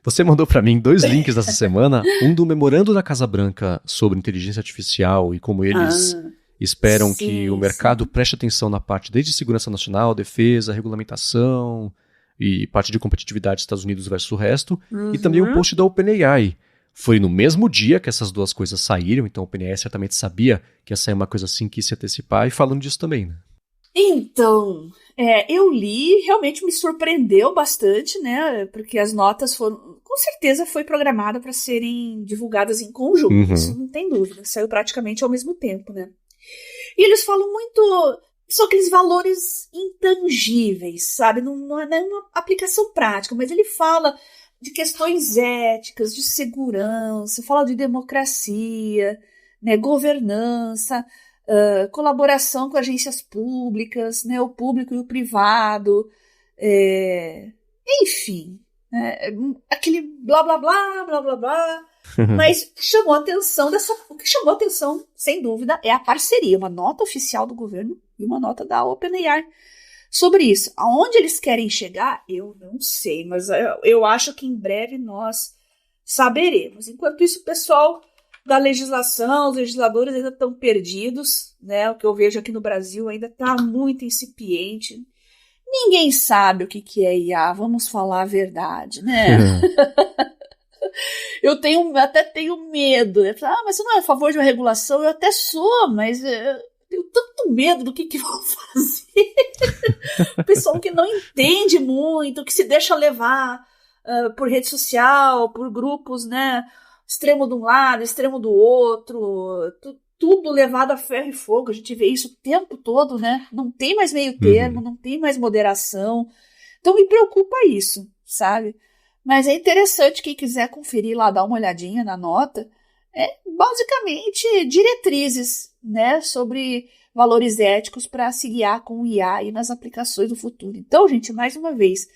Speaker 1: Você mandou pra mim 2 links dessa semana, um do memorando da Casa Branca sobre inteligência artificial e como eles esperam que o mercado preste atenção na parte desde segurança nacional, defesa, regulamentação e parte de competitividade dos Estados Unidos versus o resto, e também um post da OpenAI. Foi no mesmo dia que essas duas coisas saíram, então a OpenAI certamente sabia que ia sair uma coisa assim, que ia se antecipar, e falando disso também, né?
Speaker 2: Então, eu li, realmente me surpreendeu bastante, né? Porque as notas foram, com certeza foi programada para serem divulgadas em conjunto, isso não tem dúvida, saiu praticamente ao mesmo tempo, né? E eles falam muito, são aqueles valores intangíveis, sabe? Não é uma aplicação prática, mas ele fala de questões éticas, de segurança, fala de democracia, né? Governança, colaboração com agências públicas, né, o público e o privado, enfim, aquele blá blá blá, blá blá blá, mas chamou a atenção o que chamou a atenção, sem dúvida, é a parceria, uma nota oficial do governo e uma nota da OpenAI, sobre isso. Aonde eles querem chegar, eu não sei, mas eu acho que em breve nós saberemos. Enquanto isso, o pessoal da legislação, os legisladores ainda estão perdidos, né? O que eu vejo aqui no Brasil ainda está muito incipiente. Ninguém sabe o que é IA, vamos falar a verdade, né? Eu até tenho medo. Mas você não é a favor de uma regulação? Eu até sou, mas eu tenho tanto medo do que vão fazer. O pessoal que não entende muito, que se deixa levar por rede social, por grupos, né? Extremo de um lado, extremo do outro, tudo levado a ferro e fogo. A gente vê isso o tempo todo, né? Não tem mais meio termo, não tem mais moderação. Então me preocupa isso, sabe? Mas é interessante, quem quiser conferir lá, dar uma olhadinha na nota, basicamente diretrizes, né, sobre valores éticos para se guiar com o IA e nas aplicações do futuro. Então, gente, mais uma vez,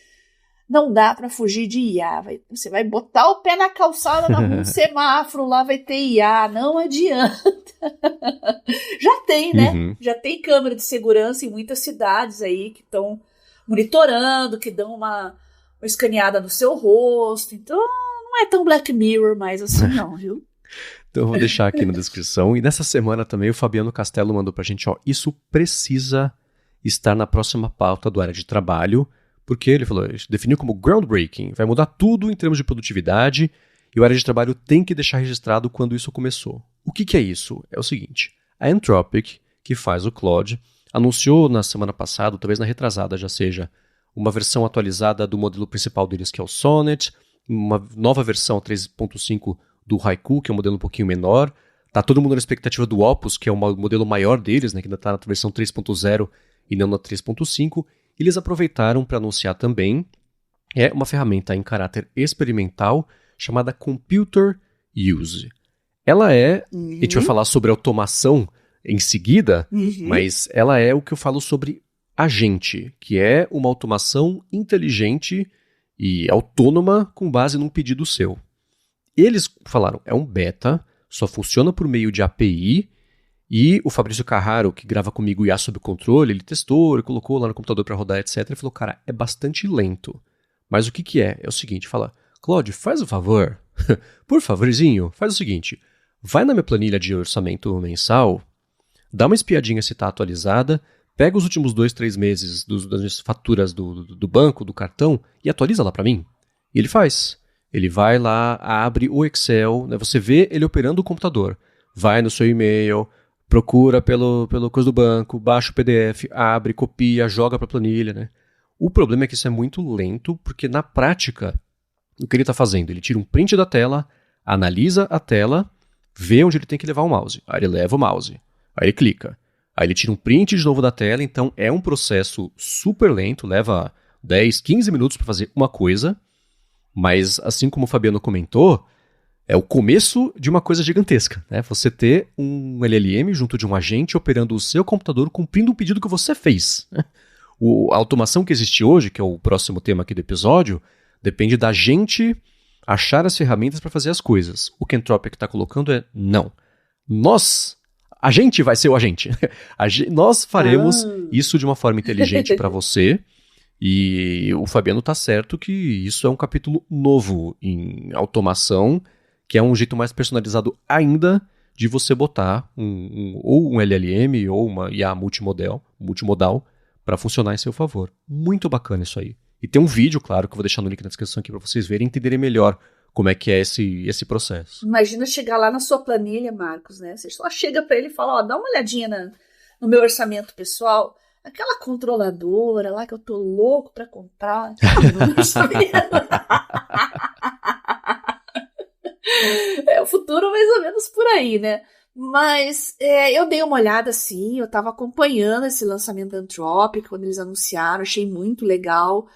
Speaker 2: não dá para fugir de IA. Você vai botar o pé na calçada, num semáforo, lá vai ter IA, não adianta. Já tem, né? Já tem câmera de segurança em muitas cidades aí que estão monitorando, que dão uma escaneada no seu rosto. Então, não é tão Black Mirror mais assim não, viu?
Speaker 1: Então eu vou deixar aqui na descrição. E nessa semana também o Fabiano Castelo mandou pra gente, isso precisa estar na próxima pauta do Área de Trabalho, porque ele falou, definiu como groundbreaking, vai mudar tudo em termos de produtividade, e o Área de Trabalho tem que deixar registrado quando isso começou. O que é isso? É o seguinte, a Anthropic, que faz o Claude, anunciou na semana passada, talvez na retrasada já seja, uma versão atualizada do modelo principal deles, que é o Sonnet, uma nova versão 3.5 do Haiku, que é um modelo um pouquinho menor. Tá todo mundo na expectativa do Opus, que é o modelo maior deles, né, que ainda está na versão 3.0 e não na 3.5. Eles aproveitaram para anunciar também uma ferramenta em caráter experimental chamada Computer Use. Ela a gente vai falar sobre automação em seguida, mas ela é o que eu falo sobre agente, que é uma automação inteligente e autônoma com base num pedido seu. Eles falaram, é um beta, só funciona por meio de API, e o Fabrício Carraro, que grava comigo o IA sob controle, ele testou, ele colocou lá no computador para rodar, etc. E falou, cara, é bastante lento. Mas o que é? É o seguinte, fala, Claude, faz o favor, por favorzinho, faz o seguinte, vai na minha planilha de orçamento mensal, dá uma espiadinha se está atualizada, pega os últimos 2-3 meses das minhas faturas do banco, do cartão, e atualiza lá para mim. E ele faz. Ele vai lá, abre o Excel, né, você vê ele operando o computador, vai no seu e-mail, procura pelo coisa do banco, baixa o PDF, abre, copia, joga para a planilha. Né? O problema é que isso é muito lento, porque na prática, o que ele está fazendo? Ele tira um print da tela, analisa a tela, vê onde ele tem que levar o mouse. Aí ele leva o mouse, aí ele clica. Aí ele tira um print de novo da tela, então é um processo super lento, leva 10, 15 minutos para fazer uma coisa, mas assim como o Fabiano comentou, é o começo de uma coisa gigantesca, né? Você ter um LLM junto de um agente operando o seu computador cumprindo um pedido que você fez. A automação que existe hoje, que é o próximo tema aqui do episódio, depende da gente achar as ferramentas para fazer as coisas. O que a Anthropic está colocando é, não. A gente vai ser o agente. Nós faremos isso de uma forma inteligente para você. E o Fabiano tá certo que isso é um capítulo novo em automação, que é um jeito mais personalizado ainda de você botar ou um LLM ou uma IA multimodal para funcionar em seu favor. Muito bacana isso aí. E tem um vídeo, claro, que eu vou deixar no link na descrição aqui para vocês verem e entenderem melhor como é que é esse processo.
Speaker 2: Imagina chegar lá na sua planilha, Marcos, né? Você só chega para ele e fala, dá uma olhadinha no meu orçamento pessoal, aquela controladora lá que eu tô louco para comprar. É o futuro mais ou menos por aí, né? Mas eu dei uma olhada assim, eu tava acompanhando esse lançamento da Anthropic quando eles anunciaram, achei muito legal.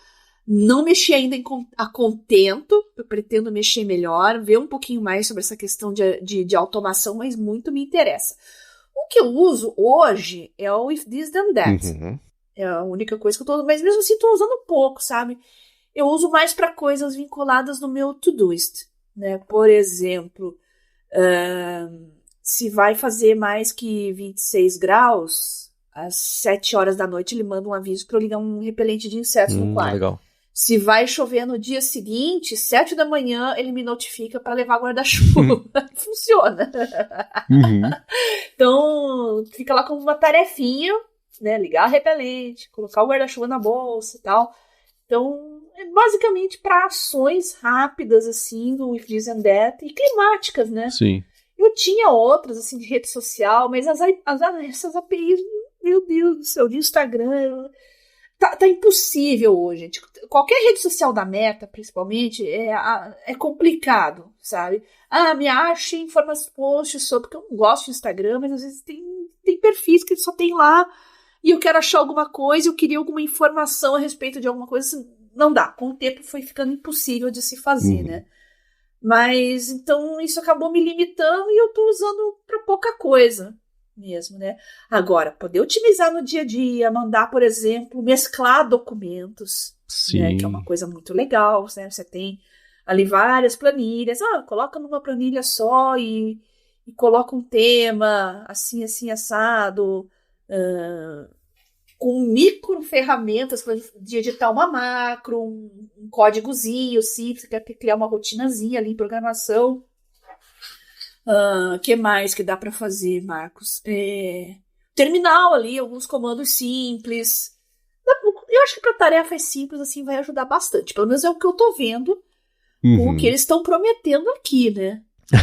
Speaker 2: Não mexi ainda a contento, eu pretendo mexer melhor, ver um pouquinho mais sobre essa questão de automação, mas muito me interessa. O que eu uso hoje é o If This Then That. É a única coisa que eu tô usando, mas mesmo assim tô usando pouco, sabe? Eu uso mais para coisas vinculadas no meu Todoist, né? Por exemplo, se vai fazer mais que 26 graus, às 7 horas da noite ele manda um aviso para eu ligar um repelente de insetos no quarto.
Speaker 1: Legal.
Speaker 2: Se vai chover no dia seguinte, 7 da manhã, ele me notifica para levar guarda-chuva. Funciona. Então, fica lá como uma tarefinha, né? Ligar o repelente, colocar o guarda-chuva na bolsa e tal. Então, é basicamente para ações rápidas, assim, do If This and That, e climáticas, né?
Speaker 1: Sim.
Speaker 2: Eu tinha outras, assim, de rede social, mas essas APIs, meu Deus do céu, de Instagram... Tá impossível hoje. Qualquer rede social da Meta, principalmente, é complicado, sabe? Me acha informações, posts sobre, porque eu não gosto de Instagram, mas às vezes tem perfis que só tem lá, e eu quero achar alguma coisa, eu queria alguma informação a respeito de alguma coisa, assim, não dá. Com o tempo foi ficando impossível de se fazer, né? Mas, então, isso acabou me limitando e eu tô usando pra pouca coisa mesmo, né? Agora, poder otimizar no dia a dia, mandar, por exemplo, mesclar documentos, né? Que é uma coisa muito legal, né? Você tem ali várias planilhas, coloca numa planilha só e coloca um tema, assim, assim, assado, com micro ferramentas de editar uma macro, um códigozinho, sim, você quer criar uma rotinazinha ali em programação. Que mais que dá para fazer, Marcos? Terminal ali, alguns comandos simples. Eu acho que para tarefas simples assim vai ajudar bastante. Pelo menos é o que eu tô vendo com o que eles estão prometendo aqui, né?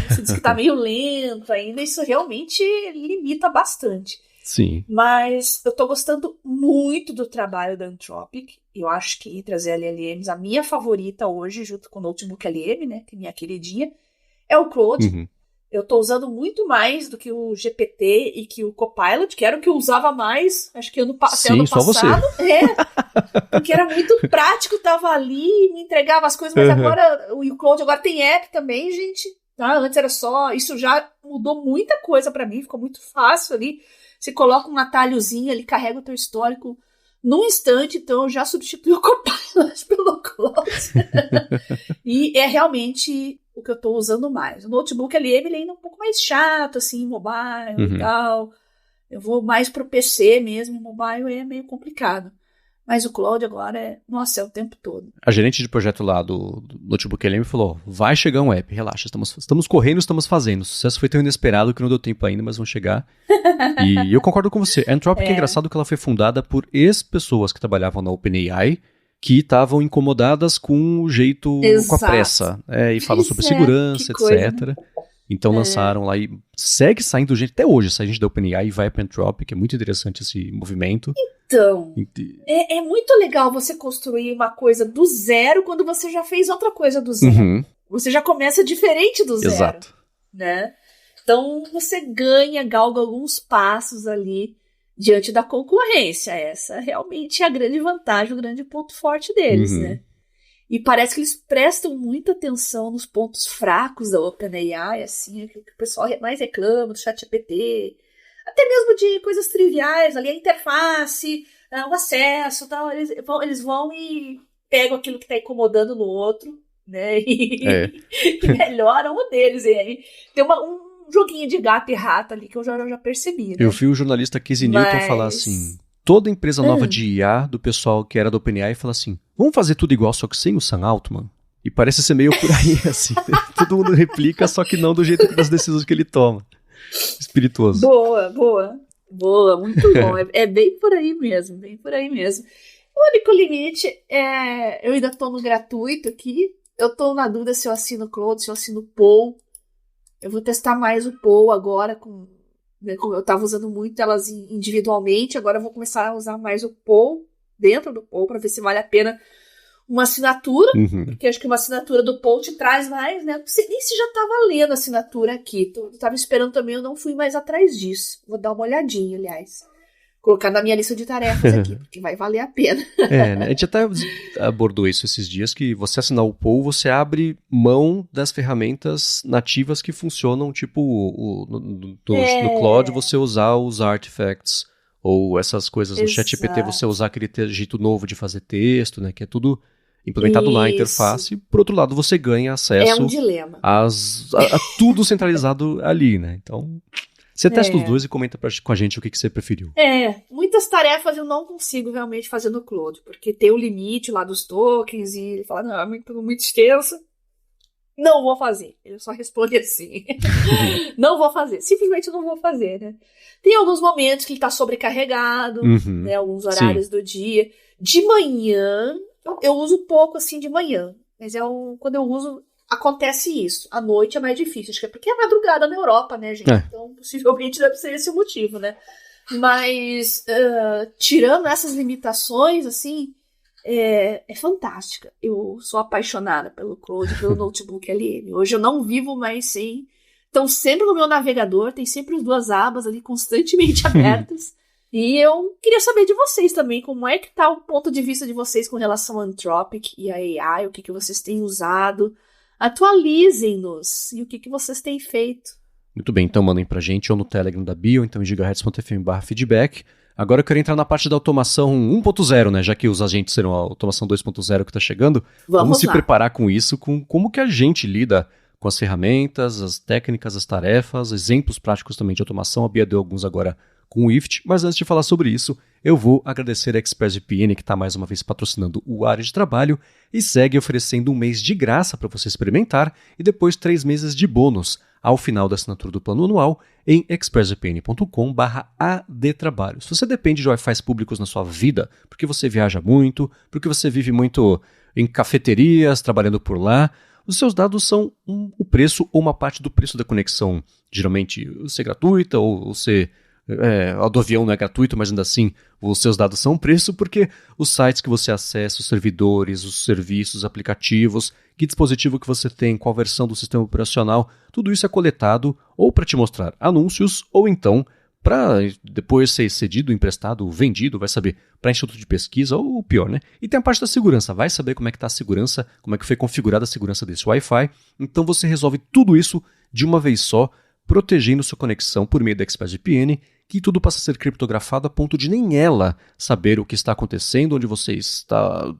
Speaker 2: Você diz que tá meio lento ainda, isso realmente limita bastante.
Speaker 1: Sim.
Speaker 2: Mas eu tô gostando muito do trabalho da Anthropic. Eu acho que entre as LLMs, a minha favorita hoje, junto com o Notebook LM, né, que é minha queridinha, é o Claude. Eu tô usando muito mais do que o GPT e que o Copilot, que era o que eu usava mais, acho que ano passado.
Speaker 1: Só você.
Speaker 2: Porque era muito prático, tava ali, me entregava as coisas, mas agora, o Claude agora tem app também, gente. Tá? Antes era só, isso já mudou muita coisa pra mim, ficou muito fácil ali. Você coloca um atalhozinho, ele carrega o teu histórico num instante, então eu já substituí o Copilot pelo Claude. E é realmente o que eu tô usando mais. O Notebook LM, ele ainda é um pouco mais chato, assim, mobile e tal. Eu vou mais pro PC mesmo, mobile é meio complicado. Mas o Claude agora é o tempo todo.
Speaker 1: A gerente de projeto lá do Notebook LM falou, vai chegar um app, relaxa, estamos correndo, estamos fazendo. O sucesso foi tão inesperado que não deu tempo ainda, mas vão chegar. E eu concordo com você. A Anthropic é engraçado que ela foi fundada por ex-pessoas que trabalhavam na OpenAI, que estavam incomodadas com o jeito, com a pressa. E falam sobre segurança, etc. Então lançaram lá e segue saindo gente, até hoje sai gente da OpenAI e vai para Anthropic, é muito interessante esse movimento.
Speaker 2: Então, é muito legal você construir uma coisa do zero quando você já fez outra coisa do zero. Você já começa diferente do zero.
Speaker 1: Exato.
Speaker 2: Né? Então você galga alguns passos ali diante da concorrência. Essa realmente é a grande vantagem, o grande ponto forte deles, né? E parece que eles prestam muita atenção nos pontos fracos da OpenAI, assim, que o pessoal mais reclama do ChatGPT, até mesmo de coisas triviais, ali a interface, o acesso, tal, eles vão e pegam aquilo que está incomodando no outro, né, e melhoram o deles. E aí tem um joguinho de gato e rato ali que eu já percebi, né?
Speaker 1: Eu vi o jornalista Casey Newton falar assim, toda empresa nova de IA, do pessoal que era do OpenAI, fala assim, vamos fazer tudo igual, só que sem o Sam Altman? E parece ser meio por aí, assim. Todo mundo replica, só que não do jeito das decisões que ele toma. Espirituoso.
Speaker 2: Boa, muito bom. É bem por aí mesmo, bem por aí mesmo. O único limite é... Eu ainda tô no gratuito aqui. Eu tô na dúvida se eu assino o Claude, se eu assino o Paul. Eu vou testar mais o Paul agora, como eu tava usando muito elas individualmente, agora eu vou começar a usar mais o Paul, dentro do Paul, para ver se vale a pena uma assinatura, porque acho que uma assinatura do Paul te traz mais, né? Não sei nem se já tava lendo a assinatura aqui, eu tava esperando também, eu não fui mais atrás disso. Vou dar uma olhadinha, aliás. Colocar na minha lista de tarefas aqui, porque vai valer a pena.
Speaker 1: Né? A gente até abordou isso esses dias, que você assinar o Paul, você abre mão das ferramentas nativas que funcionam, tipo no Claude você usar os artifacts, ou essas coisas no ChatGPT você usar aquele jeito novo de fazer texto, né, que é tudo implementado lá na interface. Por outro lado, você ganha acesso
Speaker 2: um dilema.
Speaker 1: a tudo centralizado ali, né? Então, Você testa os dois e comenta com a gente o que você preferiu.
Speaker 2: Muitas tarefas eu não consigo realmente fazer no Claude, porque tem o limite lá dos tokens e ele fala, não, é muito extenso. Não vou fazer. Ele só responde assim. Não vou fazer. Simplesmente não vou fazer, né? Tem alguns momentos que ele tá sobrecarregado, né? Alguns horários do dia. De manhã, eu uso pouco assim de manhã. Mas quando eu uso, acontece isso. À noite é mais difícil. Acho que é porque é madrugada na Europa, né, gente? Então, possivelmente deve ser esse o motivo, né? Mas, tirando essas limitações, assim, é fantástica. Eu sou apaixonada pelo Claude, pelo notebook LM. Hoje eu não vivo mais sem. Estão sempre no meu navegador, tem sempre as duas abas ali constantemente abertas. E eu queria saber de vocês também, como é que tá o ponto de vista de vocês com relação ao Anthropic e a AI, o que vocês têm usado. Atualizem-nos e o que vocês têm feito.
Speaker 1: Muito bem, então mandem pra gente ou no Telegram da Bio, então em gigahertz.fm/feedback. Agora eu quero entrar na parte da automação 1.0, né? Já que os agentes serão a automação 2.0 que está chegando. Vamos se preparar com isso, com como que a gente lida com as ferramentas, as técnicas, as tarefas, exemplos práticos também de automação. A Bia deu alguns agora com o IFT, mas antes de falar sobre isso, eu vou agradecer a ExpressVPN, que está mais uma vez patrocinando o Área de Trabalho e segue oferecendo um mês de graça para você experimentar e depois 3 meses de bônus ao final da assinatura do plano anual em expressvpn.com/adtrabalho. Se você depende de Wi-Fi públicos na sua vida, porque você viaja muito, porque você vive muito em cafeterias, trabalhando por lá, os seus dados são o preço ou uma parte do preço da conexão, geralmente ser gratuita ou ser... a do avião não é gratuito, mas ainda assim os seus dados são um preço, porque os sites que você acessa, os servidores, os serviços, os aplicativos, que dispositivo que você tem, qual versão do sistema operacional, tudo isso é coletado ou para te mostrar anúncios, ou então para depois ser cedido, emprestado, vendido, vai saber, para instituto de pesquisa, ou pior, né? E tem a parte da segurança, vai saber como é que está a segurança, como é que foi configurada a segurança desse Wi-Fi. Então você resolve tudo isso de uma vez só, protegendo sua conexão por meio da ExpressVPN, que tudo passa a ser criptografado a ponto de nem ela saber o que está acontecendo, onde você está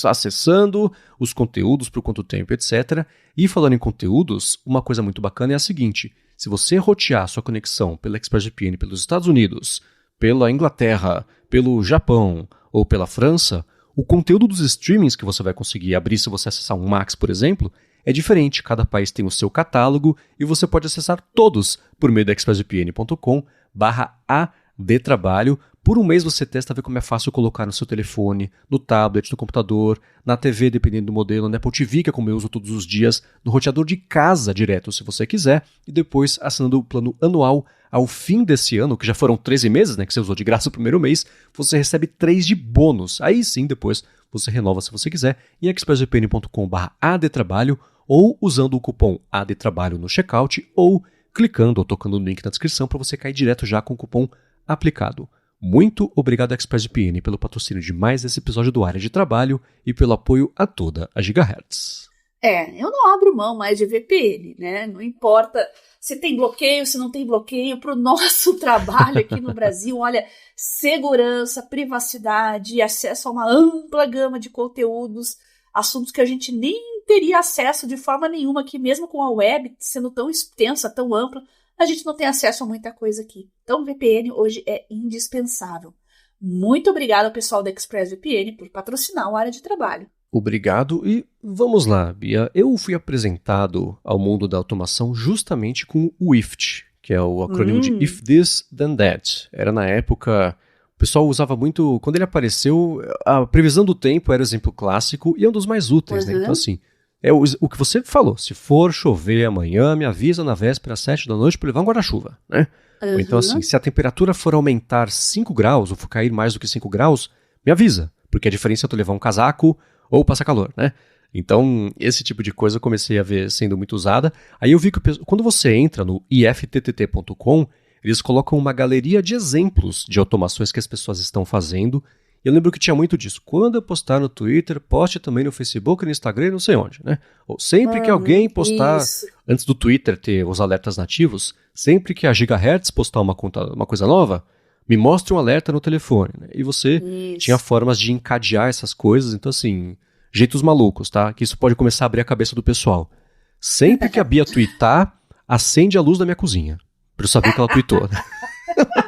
Speaker 1: acessando, os conteúdos, por quanto tempo, etc. E falando em conteúdos, uma coisa muito bacana é a seguinte: se você rotear sua conexão pela ExpressVPN pelos Estados Unidos, pela Inglaterra, pelo Japão ou pela França, o conteúdo dos streamings que você vai conseguir abrir se você acessar um Max, por exemplo, é diferente. Cada país tem o seu catálogo e você pode acessar todos por meio da expressvpn.com/adtrabalho. Por um mês você testa, ver como é fácil colocar no seu telefone, no tablet, no computador, na TV, dependendo do modelo, na Apple TV, que é como eu uso todos os dias, no roteador de casa direto, se você quiser, e depois assinando o plano anual ao fim desse ano, que já foram 13 meses, né, que você usou de graça o primeiro mês, você recebe 3 de bônus. Aí sim, depois você renova se você quiser em expressvpn.com/adtrabalho ou usando o cupom ADTRABALHO no checkout ou clicando ou tocando no link na descrição para você cair direto já com o cupom aplicado. Muito obrigado, ExpressVPN, pelo patrocínio de mais esse episódio do Área de Trabalho e pelo apoio a toda a Gigahertz.
Speaker 2: Eu não abro mão mais de VPN, né? Não importa se tem bloqueio, se não tem bloqueio, para o nosso trabalho aqui no Brasil, olha, segurança, privacidade, acesso a uma ampla gama de conteúdos, assuntos que a gente nem teria acesso de forma nenhuma aqui, mesmo com a web sendo tão extensa, tão ampla, a gente não tem acesso a muita coisa aqui. Então, VPN hoje é indispensável. Muito obrigado ao pessoal da ExpressVPN por patrocinar o Área de Trabalho.
Speaker 1: Obrigado e vamos lá, Bia. Eu fui apresentado ao mundo da automação justamente com o IFT, que é o acrônimo de If This, Then That. Era na época... O pessoal usava muito... Quando ele apareceu, a previsão do tempo era o exemplo clássico e é um dos mais úteis, né? Então, assim, é o que você falou. Se for chover amanhã, me avisa na véspera às 7 da noite para levar um guarda-chuva, né? Ou então, assim, se a temperatura for aumentar 5 graus ou for cair mais do que 5 graus, me avisa. Porque a diferença é tu levar um casaco ou passar calor, né? Então, esse tipo de coisa eu comecei a ver sendo muito usada. Aí eu vi que quando você entra no ifttt.com, eles colocam uma galeria de exemplos de automações que as pessoas estão fazendo. E eu lembro que tinha muito disso. Quando eu postar no Twitter, poste também no Facebook, no Instagram e não sei onde, né? Ou sempre que alguém postar, antes do Twitter ter os alertas nativos, sempre que a Gigahertz postar uma coisa nova, me mostre um alerta no telefone, né? E você tinha formas de encadear essas coisas. Então, assim, jeitos malucos, tá? Que isso pode começar a abrir a cabeça do pessoal. Sempre que a Bia tweetar, acende a luz da minha cozinha. pra eu saber que ela tweetou, né?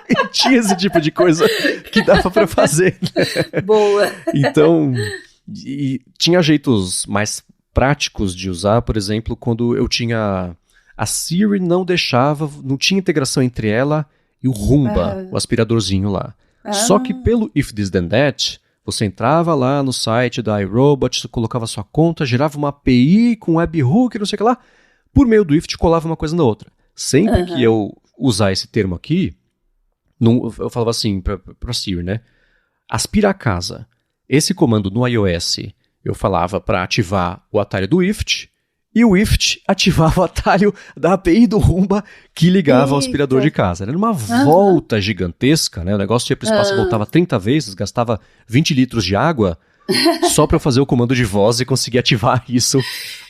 Speaker 1: E tinha esse tipo de coisa que dava pra fazer, né?
Speaker 2: Boa.
Speaker 1: Então, e tinha jeitos mais práticos de usar, por exemplo, quando eu tinha... A Siri não deixava, não tinha integração entre ela e o Roomba, o aspiradorzinho lá. Só que pelo If This Then That, você entrava lá no site da iRobot, colocava sua conta, gerava uma API com webhook, não sei o que lá, por meio do Ift colava uma coisa na outra. Sempre que eu usar esse termo aqui, eu falava assim pra Siri, né? Aspira a casa. Esse comando no iOS, eu falava para ativar o atalho do Ift, e o Ift ativava o atalho da API do Roomba que ligava ao aspirador de casa. Era uma volta gigantesca, né? O negócio ia para o espaço e voltava 30 vezes, gastava 20 litros de água só para eu fazer o comando de voz e conseguir ativar isso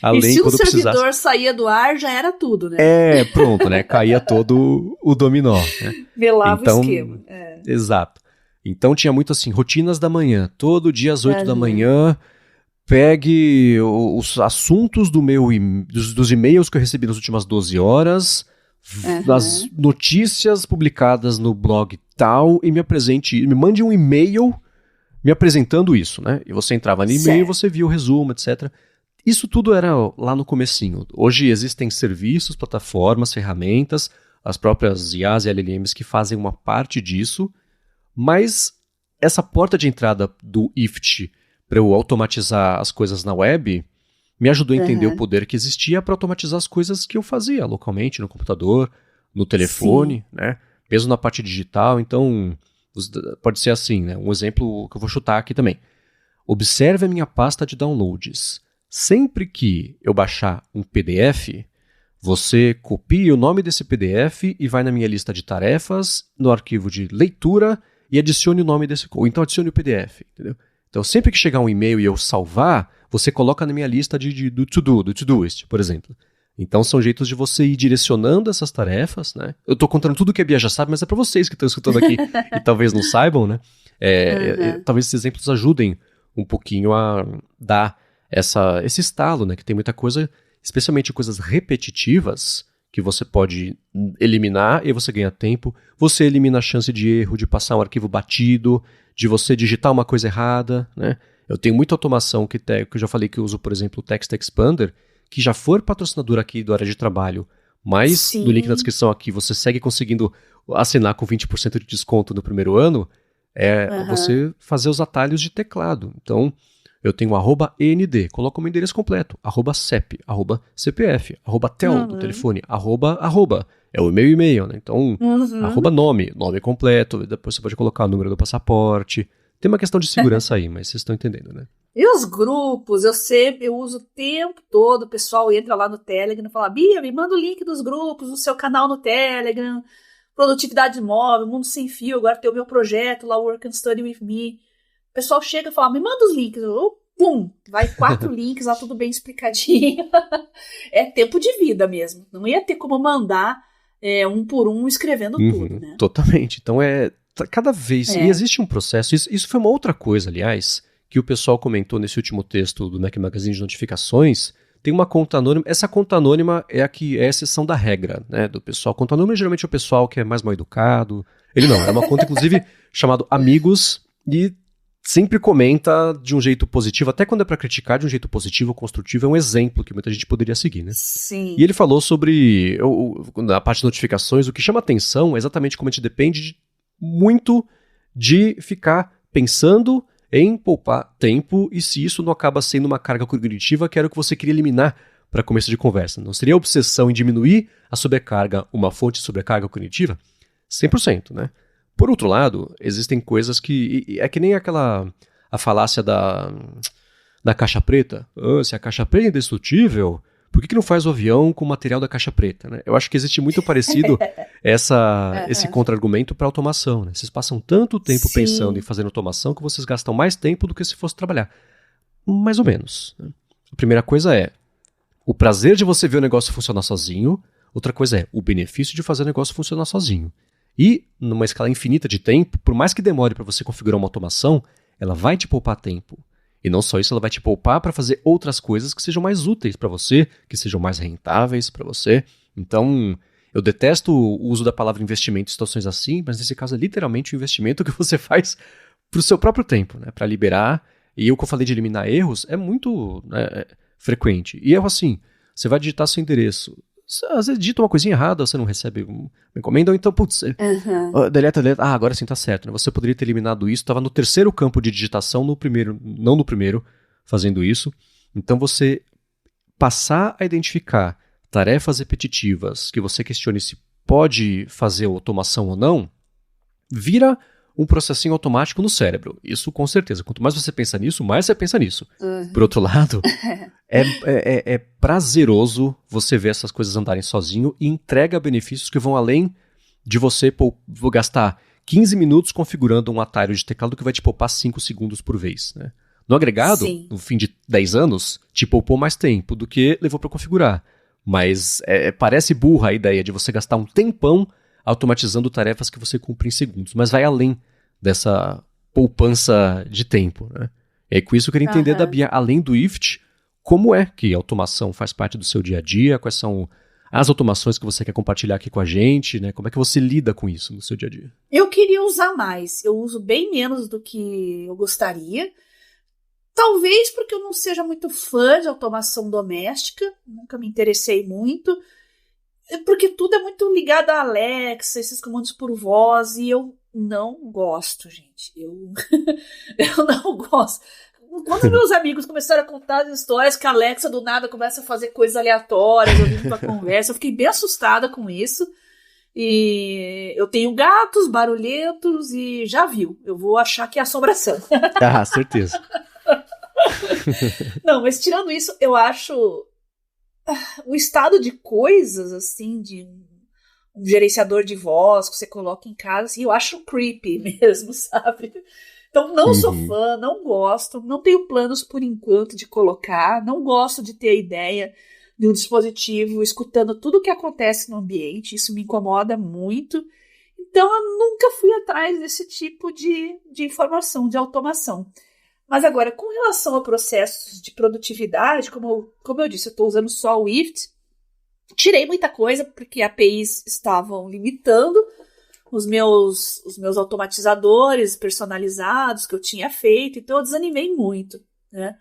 Speaker 1: além quando precisasse.
Speaker 2: E se o servidor saía do ar, já era tudo, né?
Speaker 1: Pronto, né? Caía todo o dominó. Né?
Speaker 2: Melava o esquema.
Speaker 1: Exato. Então tinha muito assim, rotinas da manhã. Todo dia às 8 da manhã... Pegue os assuntos dos e-mails que eu recebi nas últimas 12 horas, das notícias publicadas no blog tal, e me mande um e-mail me apresentando isso, né? E você entrava no e-mail, você via o resumo, etc. Isso tudo era lá no comecinho. Hoje existem serviços, plataformas, ferramentas, as próprias IAs e LLMs que fazem uma parte disso, mas essa porta de entrada do Ift para eu automatizar as coisas na web, me ajudou a entender o poder que existia para automatizar as coisas que eu fazia localmente, no computador, no telefone, né? Mesmo na parte digital. Então, pode ser assim, né? Um exemplo que eu vou chutar aqui também. Observe a minha pasta de downloads. Sempre que eu baixar um PDF, você copia o nome desse PDF e vai na minha lista de tarefas, no arquivo de leitura, e adicione o nome desse... Ou então adicione o PDF, entendeu? Então, sempre que chegar um e-mail e eu salvar, você coloca na minha lista do Todoist, por exemplo. Então, são jeitos de você ir direcionando essas tarefas, né? Eu estou contando tudo que a Bia já sabe, mas é para vocês que estão escutando aqui e talvez não saibam, né? Talvez esses exemplos ajudem um pouquinho a dar esse estalo, né? Que tem muita coisa, especialmente coisas repetitivas, que você pode eliminar e você ganha tempo. Você elimina a chance de erro, de passar um arquivo batido, de você digitar uma coisa errada, né? Eu tenho muita automação que eu já falei que eu uso, por exemplo, o Text Expander, que já for patrocinador aqui do Área de Trabalho, mas no link na descrição aqui você segue conseguindo assinar com 20% de desconto no primeiro ano, você fazer os atalhos de teclado. Então, eu tenho @END, coloco o meu endereço completo, @CEP, @CPF, @TEL do telefone, @, é o meu e-mail, né? Então, @nome completo, depois você pode colocar o número do passaporte. Tem uma questão de segurança aí, mas vocês estão entendendo, né?
Speaker 2: E os grupos, eu uso o tempo todo, o pessoal entra lá no Telegram e fala, Bia, me manda o link dos grupos, do seu canal no Telegram, Produtividade Móvel, Mundo Sem Fio, agora tem o meu projeto lá, Work and Study With Me. O pessoal chega e fala, me manda os links. Pum, vai 4 links lá, tudo bem explicadinho. É tempo de vida mesmo. Não ia ter como mandar um por um escrevendo tudo, né?
Speaker 1: Totalmente. Então cada vez... E existe um processo, isso foi uma outra coisa, aliás, que o pessoal comentou nesse último texto do Mac Magazine de notificações. Tem uma conta anônima, essa conta anônima é a exceção da regra, né, do pessoal. Conta anônima geralmente é o pessoal que é mais mal educado. Ele não, é uma conta inclusive chamada Amigos e sempre comenta de um jeito positivo, até quando é para criticar de um jeito positivo, construtivo, é um exemplo que muita gente poderia seguir, né?
Speaker 2: Sim.
Speaker 1: E ele falou sobre, na parte de notificações, o que chama atenção é exatamente como a gente depende muito de ficar pensando em poupar tempo, e se isso não acaba sendo uma carga cognitiva, que era o que você queria eliminar para começo de conversa. Não seria a obsessão em diminuir a sobrecarga, uma fonte de sobrecarga cognitiva? 100%, né? Por outro lado, existem coisas que... É que nem a falácia da caixa preta. Se a caixa preta é indestrutível, por que não faz o avião com o material da caixa preta? Né? Eu acho que existe muito parecido esse contra-argumento para automação. Né? Vocês passam tanto tempo pensando em fazer automação que vocês gastam mais tempo do que se fosse trabalhar. Mais ou menos. Né? A primeira coisa é o prazer de você ver o negócio funcionar sozinho. Outra coisa é o benefício de fazer o negócio funcionar sozinho. E, numa escala infinita de tempo, por mais que demore para você configurar uma automação, ela vai te poupar tempo. E não só isso, ela vai te poupar para fazer outras coisas que sejam mais úteis para você, que sejam mais rentáveis para você. Então, Eu detesto o uso da palavra investimento em situações assim, mas nesse caso é literalmente o investimento que você faz pro seu próprio tempo, né? Pra liberar. E o que eu falei de eliminar erros é muito, né, frequente. E erro assim, você vai digitar seu endereço. Às vezes digita uma coisinha errada, você não recebe uma encomenda, ou então, putz, deleta. Agora sim tá certo, né? Você poderia ter eliminado isso, estava no terceiro campo de digitação, não no primeiro, fazendo isso. Então você passar a identificar tarefas repetitivas que você questione se pode fazer automação ou não, vira um processinho automático no cérebro. Isso com certeza. Quanto mais você pensa nisso, mais você pensa nisso. Por outro lado, é prazeroso você ver essas coisas andarem sozinho e entrega benefícios que vão além de você gastar 15 minutos configurando um atalho de teclado que vai te poupar 5 segundos por vez, né? No agregado, no fim de 10 anos, te poupou mais tempo do que levou para configurar. Mas parece burra a ideia de você gastar um tempão automatizando tarefas que você cumpre em segundos, mas vai além dessa poupança de tempo, né? E aí com isso eu queria entender da Bia, além do IFT, como é que a automação faz parte do seu dia a dia, quais são as automações que você quer compartilhar aqui com a gente, né? Como é que você lida com isso no seu dia a dia?
Speaker 2: Eu queria usar mais, eu uso bem menos do que eu gostaria. Talvez porque eu não seja muito fã de automação doméstica, nunca me interessei muito, porque tudo é muito ligado à Alexa, esses comandos por voz, e eu não gosto, gente. Eu não gosto. Quando meus amigos começaram a contar as histórias que a Alexa do nada começa a fazer coisas aleatórias ouvindo a conversa, eu fiquei bem assustada com isso. E eu tenho gatos barulhentos e já viu, eu vou achar que é assombração.
Speaker 1: Ah, certeza.
Speaker 2: Não, mas tirando isso, eu acho o estado de coisas, assim, de um gerenciador de voz que você coloca em casa, assim, eu acho creepy mesmo, sabe? Então, não sou fã, não gosto, não tenho planos por enquanto de colocar, não gosto de ter a ideia de um dispositivo escutando tudo o que acontece no ambiente, isso me incomoda muito. Então, eu nunca fui atrás desse tipo de informação, de automação. Mas agora, com relação a processos de produtividade, como eu disse, eu estou usando só o IFT, tirei muita coisa porque APIs estavam limitando os meus automatizadores personalizados que eu tinha feito, então eu desanimei muito, né?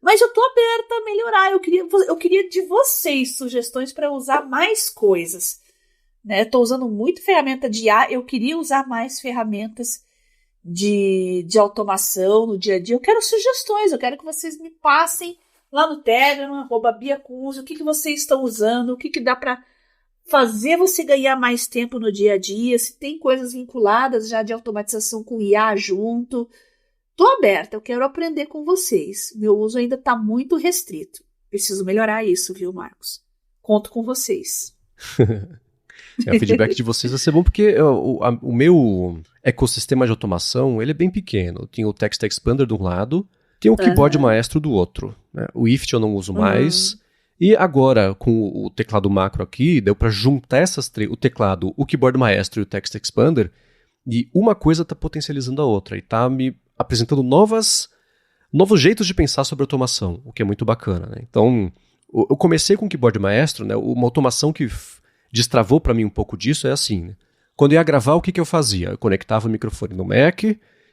Speaker 2: Mas eu estou aberta a melhorar, eu queria de vocês sugestões para usar mais coisas, né? Estou usando muito ferramenta de IA, eu queria usar mais ferramentas de automação no dia a dia. Eu quero sugestões, eu quero que vocês me passem lá no Telegram, @BiaCunze, o que vocês estão usando, o que dá para fazer você ganhar mais tempo no dia a dia, se tem coisas vinculadas já de automatização com IA junto. Tô aberta, eu quero aprender com vocês. Meu uso ainda está muito restrito. Preciso melhorar isso, viu, Marcos? Conto com vocês.
Speaker 1: O feedback de vocês vai ser bom porque o meu ecossistema de automação ele é bem pequeno. Tem o Text Expander de um lado, tem o Keyboard Maestro do outro, né? O IFT eu não uso mais. E agora, com o teclado macro aqui, deu para juntar o teclado, o Keyboard Maestro e o Text Expander, e uma coisa está potencializando a outra, e está me apresentando novos jeitos de pensar sobre automação, o que é muito bacana, né? Então, eu comecei com o Keyboard Maestro, né? Uma automação que destravou para mim um pouco disso é assim, né? Quando eu ia gravar, o que eu fazia? Eu conectava o microfone no Mac,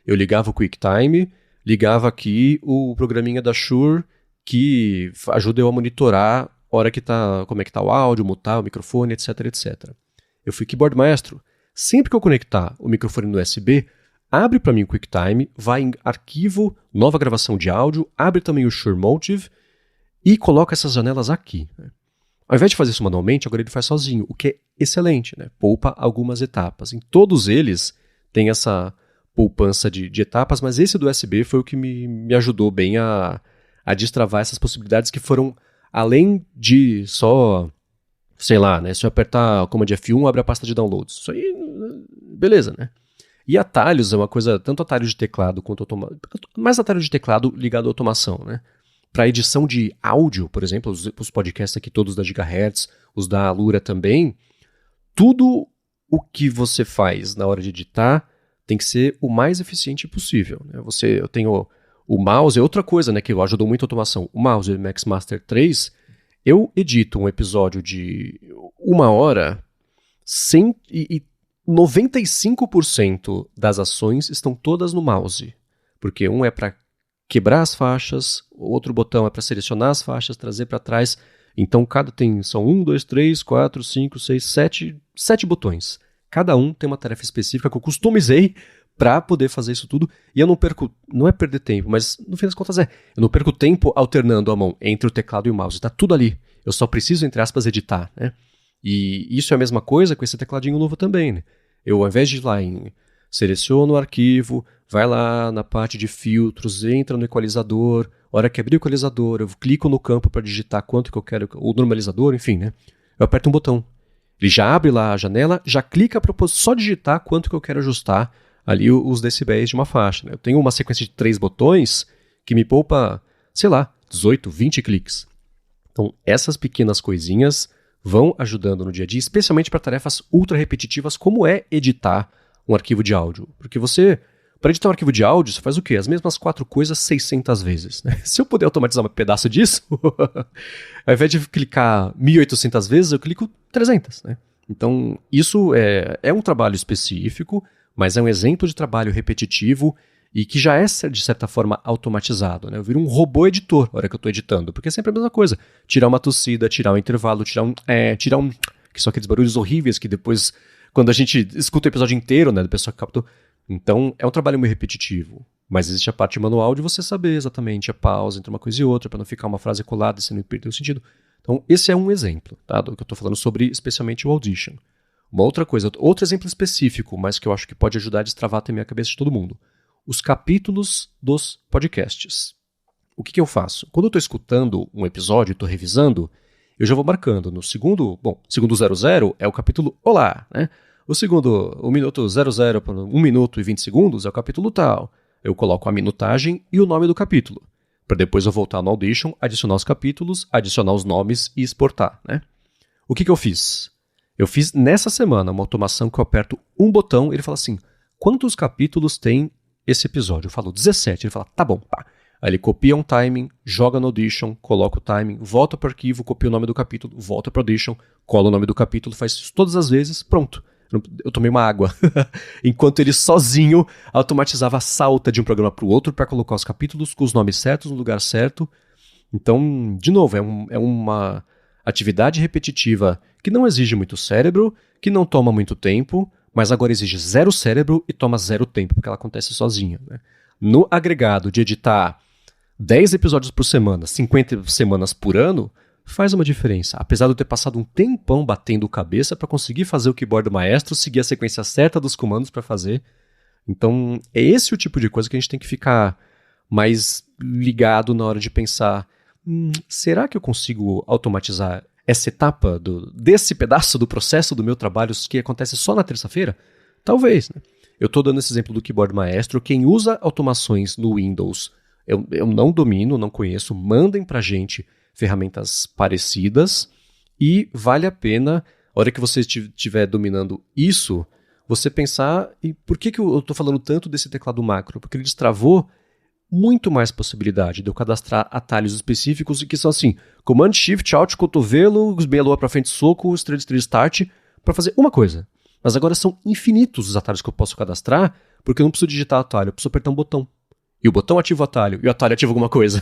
Speaker 1: eu ligava o QuickTime, ligava aqui o programinha da Shure que ajuda eu a monitorar a hora que como é que tá o áudio, mutar o microfone, etc, etc. Eu fui Keyboard Maestro. Sempre que eu conectar o microfone no USB, abre para mim o QuickTime, vai em arquivo, nova gravação de áudio, abre também o Shure Motive e coloca essas janelas aqui, né? Ao invés de fazer isso manualmente, agora ele faz sozinho, o que é excelente, né? Poupa algumas etapas. Em todos eles tem essa poupança de etapas, mas esse do USB foi o que me ajudou bem a destravar essas possibilidades que foram além de só, sei lá, né? Se eu apertar o Command F1, abre a pasta de downloads. Isso aí, beleza, né? E atalhos é uma coisa, tanto atalho de teclado quanto mais atalho de teclado ligado à automação, né? Para edição de áudio, por exemplo, os podcasts aqui todos da Gigahertz, os da Alura também, tudo o que você faz na hora de editar tem que ser o mais eficiente possível, né? Eu tenho o mouse, é outra coisa, né, que ajudou muito a automação. O mouse Max Master 3, eu edito um episódio de 1 hora 95% das ações estão todas no mouse. Porque um é para quebrar as faixas, o outro botão é para selecionar as faixas, trazer para trás. Então são 1, 2, 3, 4, 5, 6, 7 botões. Cada um tem uma tarefa específica que eu customizei para poder fazer isso tudo. E eu não é perder tempo, mas no fim das contas eu não perco tempo alternando a mão entre o teclado e o mouse. Está tudo ali. Eu só preciso, entre aspas, editar, né? E isso é a mesma coisa com esse tecladinho novo também, né? Eu, ao invés de ir lá seleciono o arquivo, vai lá na parte de filtros, entra no equalizador, hora que abrir o equalizador, eu clico no campo para digitar quanto que eu quero, o normalizador, enfim, né? Eu aperto um botão. Ele já abre lá a janela, já clica para só digitar quanto que eu quero ajustar ali os decibéis de uma faixa, né? Eu tenho uma sequência de 3 botões que me poupa, sei lá, 18, 20 cliques. Então, essas pequenas coisinhas vão ajudando no dia a dia, especialmente para tarefas ultra repetitivas, como é editar um arquivo de áudio. Porque para editar um arquivo de áudio, você faz o quê? As mesmas 4 coisas 600 vezes, né? Se eu puder automatizar um pedaço disso, ao invés de clicar 1.800 vezes, eu clico 300, né? Então, isso é um trabalho específico, mas é um exemplo de trabalho repetitivo e que já é, de certa forma, automatizado, né? Eu viro um robô editor na hora que eu estou editando, porque é sempre a mesma coisa. Tirar uma tossida, tirar um intervalo, tirar um... que são aqueles barulhos horríveis que depois, quando a gente escuta o episódio inteiro, né, do pessoal que captou. Então, é um trabalho meio repetitivo. Mas existe a parte manual de você saber exatamente a pausa entre uma coisa e outra, para não ficar uma frase colada e você não perder o sentido. Então, esse é um exemplo, tá, do que eu estou falando sobre, especialmente o Audition. Uma outra coisa, outro exemplo específico, mas que eu acho que pode ajudar a destravar também a cabeça de todo mundo. Os capítulos dos podcasts. O que eu faço? Quando eu estou escutando um episódio e estou revisando, eu já vou marcando. Segundo 00 é o capítulo Olá, né? O minuto 00 por 1 minuto e 20 segundos é o capítulo tal. Eu coloco a minutagem e o nome do capítulo, para depois eu voltar no Audition, adicionar os capítulos, adicionar os nomes e exportar, né? O que eu fiz? Eu fiz nessa semana uma automação que eu aperto um botão e ele fala assim, quantos capítulos tem esse episódio? Eu falo 17, ele fala, tá bom, pá. Aí ele copia um timing, joga no Audition, coloca o timing, volta para o arquivo, copia o nome do capítulo, volta para o Audition, cola o nome do capítulo, faz isso todas as vezes, pronto. Eu tomei uma água. Enquanto ele sozinho automatizava a salta de um programa para o outro para colocar os capítulos com os nomes certos no lugar certo. Então, de novo, é uma atividade repetitiva que não exige muito cérebro, que não toma muito tempo, mas agora exige 0 cérebro e toma 0 tempo, porque ela acontece sozinha, né? No agregado de editar 10 episódios por semana, 50 semanas por ano, faz uma diferença. Apesar de eu ter passado um tempão batendo cabeça para conseguir fazer o keyboard do maestro, seguir a sequência certa dos comandos para fazer. Então, é esse o tipo de coisa que a gente tem que ficar mais ligado na hora de pensar, será que eu consigo automatizar essa etapa desse pedaço do processo do meu trabalho que acontece só na terça-feira? Talvez, né? Eu estou dando esse exemplo do keyboard maestro. Quem usa automações no Windows, eu não domino, não conheço, mandem pra gente ferramentas parecidas e vale a pena, a hora que você estiver dominando isso, você pensar, e por que eu estou falando tanto desse teclado macro? Porque ele destravou muito mais possibilidade de eu cadastrar atalhos específicos e que são assim, Command, Shift, Alt, cotovelo, meia lua para frente, soco, Start, para fazer uma coisa. Mas agora são infinitos os atalhos que eu posso cadastrar, porque eu não preciso digitar atalho, eu preciso apertar um botão. E o botão ativa o atalho, e o atalho ativa alguma coisa.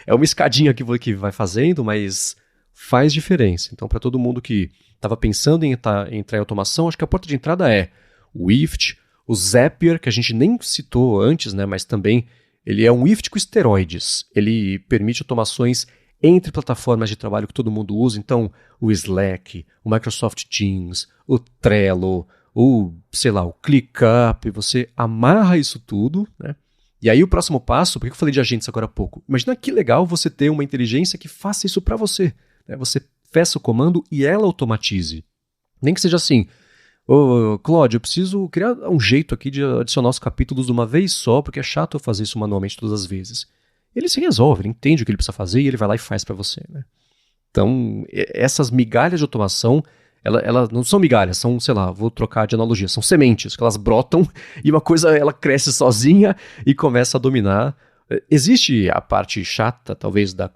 Speaker 1: É uma escadinha que vai fazendo, mas faz diferença. Então, para todo mundo que estava pensando em entrar em automação, acho que a porta de entrada é o IFT, o Zapier, que a gente nem citou antes, né, mas também ele é um IFT com esteroides. Ele permite automações entre plataformas de trabalho que todo mundo usa. Então, o Slack, o Microsoft Teams, o Trello, o ClickUp, você amarra isso tudo, né? E aí o próximo passo, por que eu falei de agentes agora há pouco? Imagina que legal você ter uma inteligência que faça isso para você, né? Você peça o comando e ela automatize. Nem que seja assim, Claude, eu preciso criar um jeito aqui de adicionar os capítulos de uma vez só, porque é chato eu fazer isso manualmente todas as vezes. Ele se resolve, ele entende o que ele precisa fazer e ele vai lá e faz para você, né? Então, essas migalhas de automação, elas não são migalhas, são, vou trocar de analogia, são sementes, que elas brotam e uma coisa ela cresce sozinha e começa a dominar. Existe a parte chata, talvez, da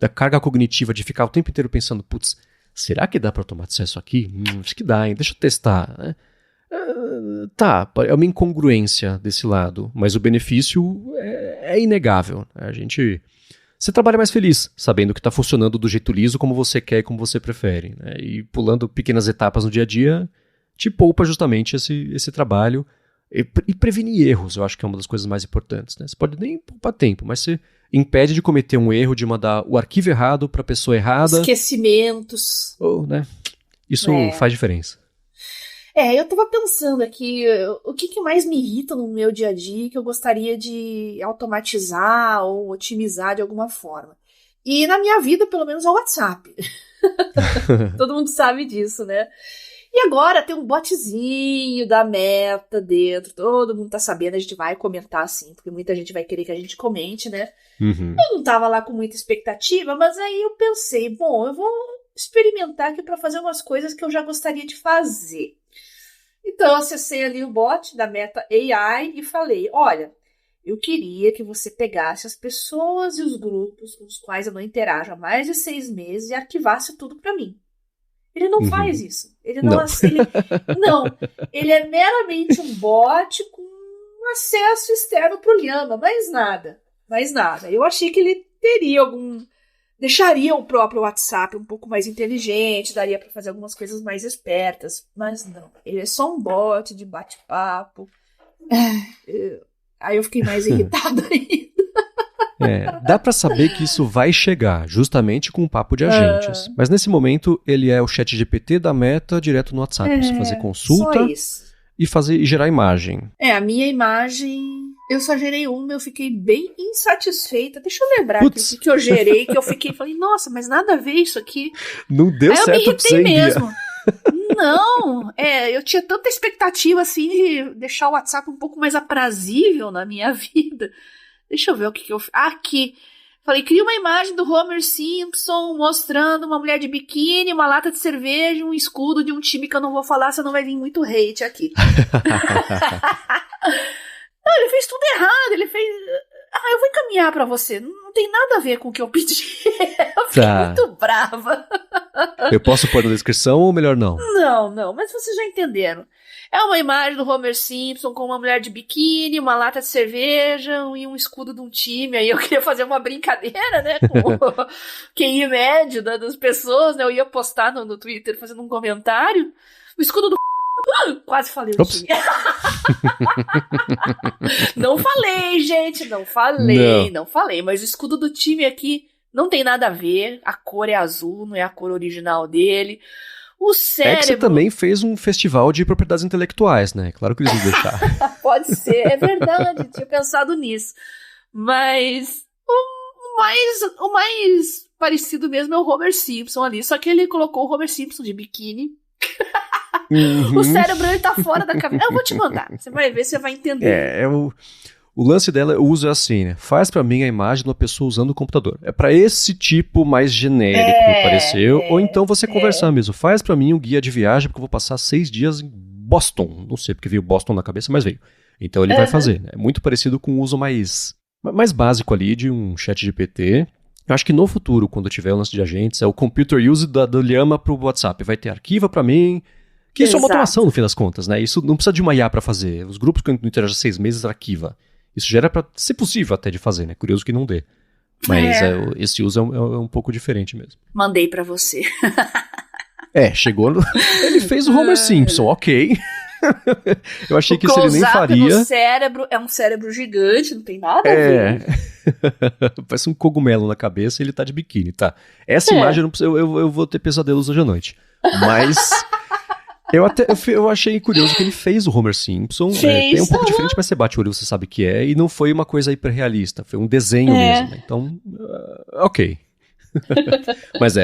Speaker 1: carga cognitiva de ficar o tempo inteiro pensando, putz, será que dá para automatizar isso aqui? Acho que dá, hein? Deixa eu testar, né? Tá, é uma incongruência desse lado, mas o benefício é inegável. Você trabalha mais feliz, sabendo que está funcionando do jeito liso como você quer e como você prefere, né? E pulando pequenas etapas no dia a dia, te poupa justamente esse trabalho e prevenir erros, eu acho que é uma das coisas mais importantes, né? Você pode nem poupar tempo, mas você impede de cometer um erro, de mandar o arquivo errado para a pessoa errada.
Speaker 2: Esquecimentos.
Speaker 1: Né? Isso faz diferença.
Speaker 2: Eu tava pensando aqui, o que mais me irrita no meu dia a dia que eu gostaria de automatizar ou otimizar de alguma forma. E na minha vida, pelo menos, é o WhatsApp. Todo mundo sabe disso, né? E agora tem um botzinho da Meta dentro, todo mundo tá sabendo, a gente vai comentar sim, porque muita gente vai querer que a gente comente, né?
Speaker 1: Uhum.
Speaker 2: Eu não tava lá com muita expectativa, mas aí eu pensei, bom, eu vou experimentar aqui para fazer umas coisas que eu já gostaria de fazer. Então eu acessei ali o bot da Meta AI e falei, olha, eu queria que você pegasse as pessoas e os grupos com os quais eu não interajo há mais de 6 meses e arquivasse tudo para mim. Ele não faz isso. Ele ele é meramente um bot com acesso externo para o Llama, mais nada. Eu achei que ele teria deixaria o próprio WhatsApp um pouco mais inteligente, daria para fazer algumas coisas mais espertas, mas não. Ele é só um bot de bate-papo. Aí eu fiquei mais irritada ainda.
Speaker 1: Dá para saber que isso vai chegar, justamente com o papo de agentes. Mas nesse momento, ele é o ChatGPT da Meta direto no WhatsApp. Você fazer consulta e gerar imagem.
Speaker 2: A minha imagem... Eu só gerei uma, eu fiquei bem insatisfeita. Deixa eu lembrar aqui o que eu gerei, que eu falei, nossa, mas nada a ver isso aqui.
Speaker 1: Não deu certo pra você,
Speaker 2: mesmo. Não, eu tinha tanta expectativa assim de deixar o WhatsApp um pouco mais aprazível na minha vida. Deixa eu ver o que eu fiz. Aqui. Falei, cria uma imagem do Homer Simpson mostrando uma mulher de biquíni, uma lata de cerveja, um escudo de um time que eu não vou falar, senão vai vir muito hate aqui. Não, ele fez tudo errado, ele fez... eu vou encaminhar pra você, não tem nada a ver com o que eu pedi. Eu fiquei muito brava.
Speaker 1: Eu posso pôr na descrição ou melhor não?
Speaker 2: Não, mas vocês já entenderam. É uma imagem do Homer Simpson com uma mulher de biquíni, uma lata de cerveja e um escudo de um time. Aí eu queria fazer uma brincadeira, né, com o QI médio das pessoas, né? Eu ia postar no Twitter fazendo um comentário. O escudo do... Quase falei o time. Não falei, gente, não falei, mas o escudo do time aqui não tem nada a ver, a cor é azul, não é a cor original dele. O cérebro...
Speaker 1: É que você também fez um festival de propriedades intelectuais, né? Claro que eles vão deixar.
Speaker 2: Pode ser, é verdade, tinha pensado nisso. Mas o mais parecido mesmo é o Homer Simpson ali, só que ele colocou o Homer Simpson de biquíni. O cérebro, ele tá fora da cabeça. Eu vou te mandar, você vai ver, você vai entender.
Speaker 1: O lance dela, o uso é assim, né? Faz pra mim a imagem de uma pessoa usando o computador. É pra esse tipo mais genérico, me pareceu. Ou então você conversar mesmo. Faz pra mim um guia de viagem, porque eu vou passar 6 dias em Boston. Não sei porque veio Boston na cabeça, mas veio. Então ele vai fazer, né? É muito parecido com o uso mais básico ali de um chat GPT. Eu acho que no futuro, quando tiver o lance de agentes, é o computer use do Llama pro WhatsApp. Vai ter arquiva pra mim... Que isso é uma automação, no fim das contas, né? Isso não precisa de uma IA pra fazer. Os grupos que não interagem há 6 meses arquiva. Isso já era pra ser possível até de fazer, né? Curioso que não dê. Mas esse uso é um pouco diferente mesmo.
Speaker 2: Mandei pra você.
Speaker 1: Chegou no... Ele fez o Homer Simpson, ok. Eu achei que isso ele nem faria.
Speaker 2: O cérebro é um cérebro gigante, não tem nada a ver.
Speaker 1: Parece um cogumelo na cabeça e ele tá de biquíni, tá? Essa imagem eu vou ter pesadelos hoje à noite. Mas... Eu achei curioso que ele fez o Homer Simpson. Tem um pouco diferente, mas você bate o olho e você sabe que é. E não foi uma coisa hiperrealista, foi um desenho mesmo. Então, ok. Mas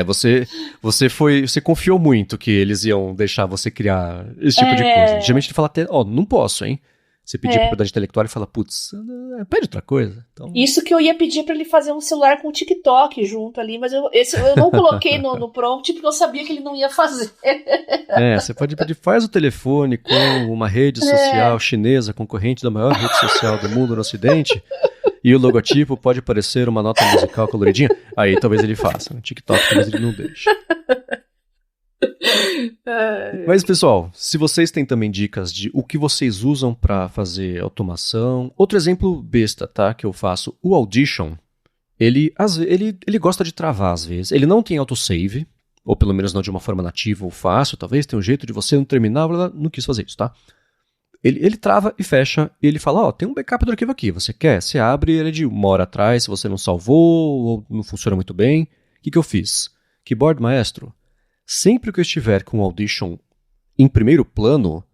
Speaker 1: você confiou muito que eles iam deixar você criar esse tipo de coisa. Geralmente ele fala até, não posso, hein? Você pedir propriedade intelectual e fala, putz, pede outra coisa. Então...
Speaker 2: Isso que eu ia pedir pra ele fazer um celular com TikTok junto ali, mas eu não coloquei no prompt porque eu sabia que ele não ia fazer.
Speaker 1: Você pode pedir, faz o telefone com uma rede social chinesa, concorrente da maior rede social do mundo no Ocidente, e o logotipo pode parecer uma nota musical coloridinha. Aí talvez ele faça. No TikTok talvez ele não deixe. Mas, pessoal, se vocês têm também dicas de o que vocês usam para fazer automação... Outro exemplo besta, tá? Que eu faço. O Audition, ele gosta de travar às vezes. Ele não tem autosave, ou pelo menos não de uma forma nativa ou fácil. Talvez tenha um jeito de você não terminar, não quis fazer isso, tá? Ele trava e fecha, e ele fala, tem um backup do arquivo aqui, você quer? Você abre, ele é de 1 hora atrás, se você não salvou, ou não funciona muito bem. O que eu fiz? Keyboard Maestro, sempre que eu estiver com o Audition em primeiro plano,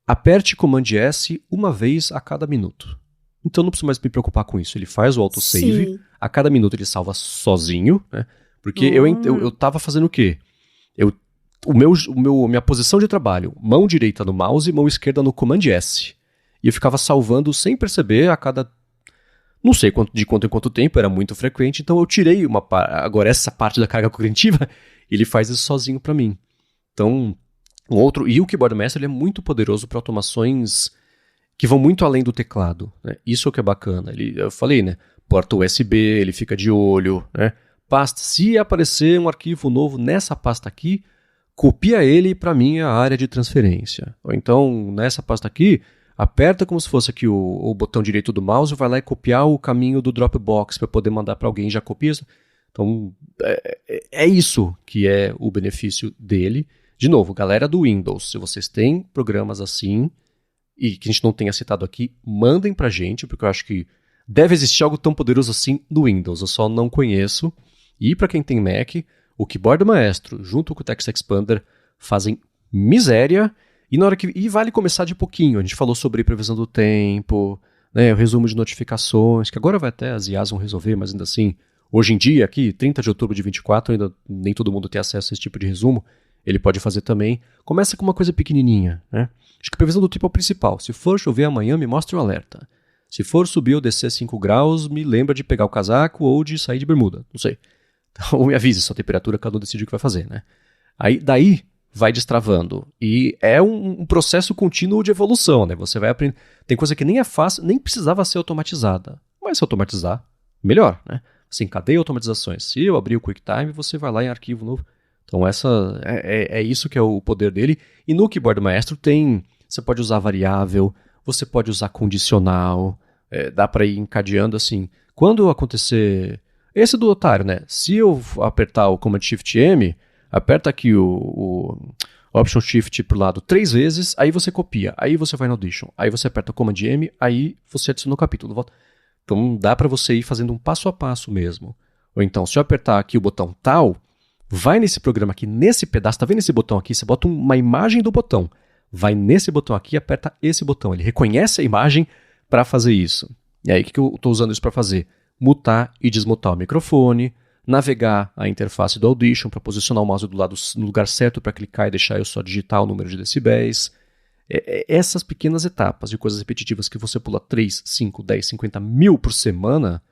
Speaker 1: aperte Command S uma vez a cada minuto. Então não preciso mais me preocupar com isso. Ele faz o autosave, sim, a cada minuto ele salva sozinho, né? Porque eu tava fazendo o quê? Minha posição de trabalho, mão direita no mouse, mão esquerda no Command S. E eu ficava salvando sem perceber a cada... Não sei de quanto em quanto tempo, era muito frequente, então eu tirei agora essa parte da carga cognitiva, ele faz isso sozinho para mim. Então, e o Keyboard Master ele é muito poderoso para automações que vão muito além do teclado, né? Isso é o que é bacana. Eu falei, né? Porta USB, ele fica de olho, né? Pasta, se aparecer um arquivo novo nessa pasta aqui, copia ele para minha área de transferência. Ou então, nessa pasta aqui, aperta como se fosse aqui o botão direito do mouse, vai lá e copiar o caminho do Dropbox para poder mandar para alguém, já copia. Então, é isso que é o benefício dele. De novo, galera do Windows, se vocês têm programas assim, e que a gente não tenha citado aqui, mandem pra gente, porque eu acho que deve existir algo tão poderoso assim no Windows, eu só não conheço. E para quem tem Mac, o Keyboard Maestro, junto com o Text Expander, fazem miséria. E vale começar de pouquinho. A gente falou sobre previsão do tempo, né, o resumo de notificações, que agora vai até as IAs vão resolver, mas ainda assim, hoje em dia, aqui, 30 de outubro de 24, ainda nem todo mundo tem acesso a esse tipo de resumo. Ele pode fazer também. Começa com uma coisa pequenininha, né? Acho que a previsão do tempo é o principal. Se for chover amanhã, me mostra o alerta. Se for subir ou descer 5 graus, me lembra de pegar o casaco ou de sair de bermuda. Não sei. Ou me avise sua temperatura, cada um decide o que vai fazer, né? Daí vai destravando. E é um processo contínuo de evolução, né? Você vai aprender. Tem coisa que nem é fácil, nem precisava ser automatizada. Mas se automatizar, melhor, né? Você encadeia automatizações. Se eu abrir o QuickTime, você vai lá em arquivo novo. Então é isso que é o poder dele. E no Keyboard Maestro você pode usar variável, você pode usar condicional, dá para ir encadeando assim. Quando acontecer... Esse do otário, né? Se eu apertar o Command Shift M, aperta aqui o Option Shift pro lado 3 vezes, aí você copia, aí você vai no Audition, aí você aperta o Command M, aí você adiciona o capítulo. Volta. Então dá para você ir fazendo um passo a passo mesmo. Ou então, se eu apertar aqui o botão tal, vai nesse programa aqui, nesse pedaço, tá vendo esse botão aqui? Você bota uma imagem do botão, vai nesse botão aqui e aperta esse botão. Ele reconhece a imagem para fazer isso. E aí, o que eu estou usando isso para fazer? Mutar e desmutar o microfone, navegar a interface do Audition para posicionar o mouse no lugar certo para clicar e deixar eu só digitar o número de decibéis. Essas pequenas etapas de coisas repetitivas que você pula 3, 5, 10, 50 mil por semana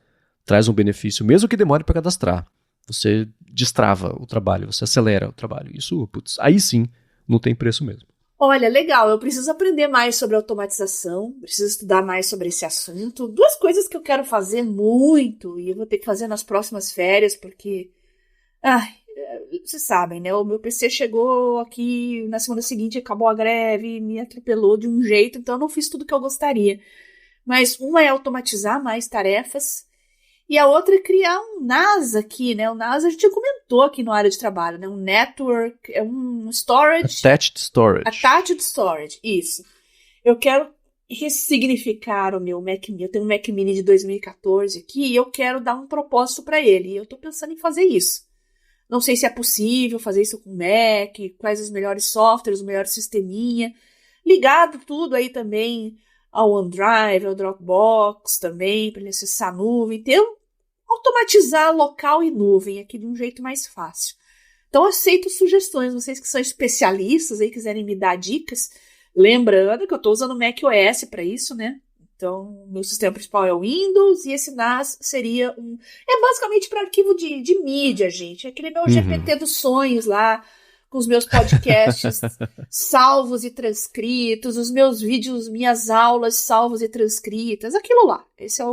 Speaker 1: traz um benefício, mesmo que demore para cadastrar. Você destrava o trabalho, você acelera o trabalho. Isso, putz, aí sim, não tem preço mesmo.
Speaker 2: Olha, legal, eu preciso aprender mais sobre automatização, preciso estudar mais sobre esse assunto. 2 coisas que eu quero fazer muito, e eu vou ter que fazer nas próximas férias, porque... vocês sabem, né? O meu PC chegou aqui na semana seguinte, acabou a greve, me atropelou de um jeito, então eu não fiz tudo que eu gostaria. Mas uma é automatizar mais tarefas, e a outra é criar um NAS aqui, né? O NAS a gente já comentou aqui no área de trabalho, né? Um network, um storage... Attached Storage, isso. Eu quero ressignificar o meu Mac Mini. Eu tenho um Mac Mini de 2014 aqui e eu quero dar um propósito para ele. E eu tô pensando em fazer isso. Não sei se é possível fazer isso com Mac, quais os melhores softwares, o melhor sisteminha. Ligado tudo aí também ao OneDrive, ao Dropbox também, para ele acessar a nuvem. Automatizar local e nuvem aqui de um jeito mais fácil. Então, aceito sugestões. Vocês que são especialistas aí, quiserem me dar dicas. Lembrando que eu estou usando o macOS para isso, né? Então, meu sistema principal é o Windows e esse NAS seria é basicamente para arquivo de mídia, gente. É aquele meu GPT dos sonhos lá, com os meus podcasts salvos e transcritos, os meus vídeos, minhas aulas salvos e transcritas, aquilo lá. Esse é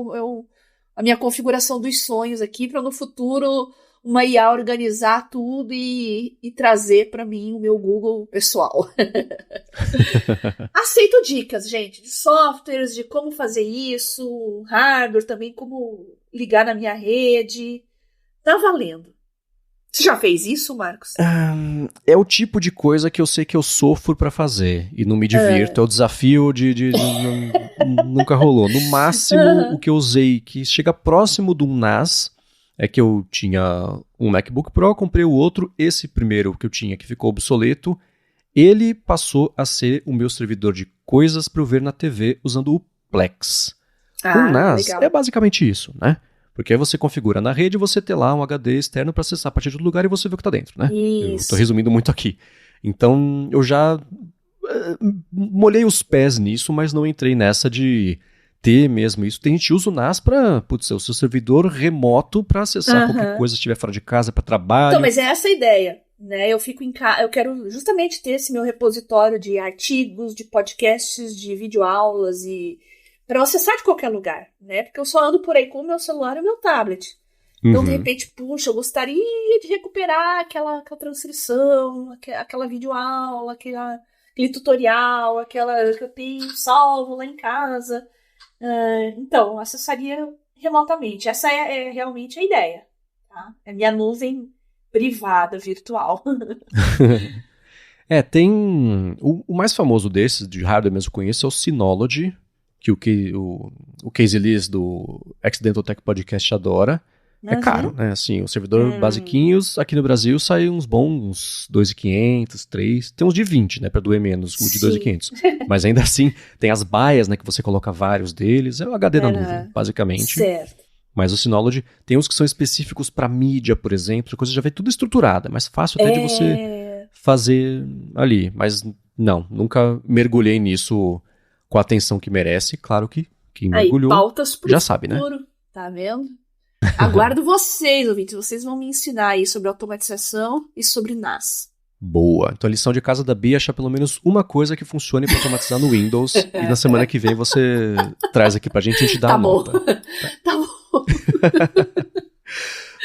Speaker 2: a minha configuração dos sonhos aqui, para no futuro uma IA organizar tudo e trazer para mim o meu Google pessoal. Aceito dicas, gente, de softwares, de como fazer isso, hardware também, como ligar na minha rede. Tá valendo. Você já fez isso, Marcos?
Speaker 1: É o tipo de coisa que eu sei que eu sofro pra fazer e não me divirto. É o desafio de nunca rolou. No máximo, o que eu usei que chega próximo de um NAS é que eu tinha um MacBook Pro, comprei o outro, esse primeiro que eu tinha que ficou obsoleto, ele passou a ser o meu servidor de coisas para eu ver na TV usando o Plex. O NAS legal. É basicamente isso, né? Porque aí você configura na rede e você tem lá um HD externo para acessar a partir de outro lugar e você vê o que está dentro, né? Isso. Eu estou resumindo muito aqui. Então, eu já molhei os pés nisso, mas não entrei nessa de ter mesmo isso. Tem gente que usa o NAS para, o seu servidor remoto para acessar qualquer coisa, se estiver fora de casa, para trabalho.
Speaker 2: Então, mas é essa a ideia, né? Eu fico em casa, eu quero justamente ter esse meu repositório de artigos, de podcasts, de videoaulas e para eu acessar de qualquer lugar, né? Porque eu só ando por aí com o meu celular e o meu tablet. Então, de repente, puxa, eu gostaria de recuperar aquela transcrição, aquela videoaula, aquele tutorial, aquela que eu tenho salvo lá em casa. Então, acessaria remotamente. Essa é realmente a ideia. Tá? É minha nuvem privada, virtual.
Speaker 1: Tem... O mais famoso desses, de hardware mesmo que eu conheço, é o Synology, que o Casey Liz do Accidental Tech Podcast adora. É caro, né? Assim, o servidor basiquinhos aqui no Brasil sai uns bons 2.500, 3. Tem uns de 20, né? Pra doer menos, o de 2.500. Mas ainda assim, tem as baias, né? Que você coloca vários deles. É o HD da nuvem, basicamente.
Speaker 2: Certo.
Speaker 1: Mas o Synology tem uns que são específicos pra mídia, por exemplo. A coisa já vem tudo estruturada. É mais fácil até de você fazer ali. Mas não, nunca mergulhei nisso com a atenção que merece. Claro que quem mergulhou já sabe, né?
Speaker 2: Tá vendo? Aguardo vocês, ouvintes. Vocês vão me ensinar aí sobre automatização e sobre NAS.
Speaker 1: Boa. Então a lição de casa da Bia é achar pelo menos uma coisa que funcione para automatizar no Windows. E na semana que vem você traz aqui pra gente e a gente dá a nota.
Speaker 2: Tá bom.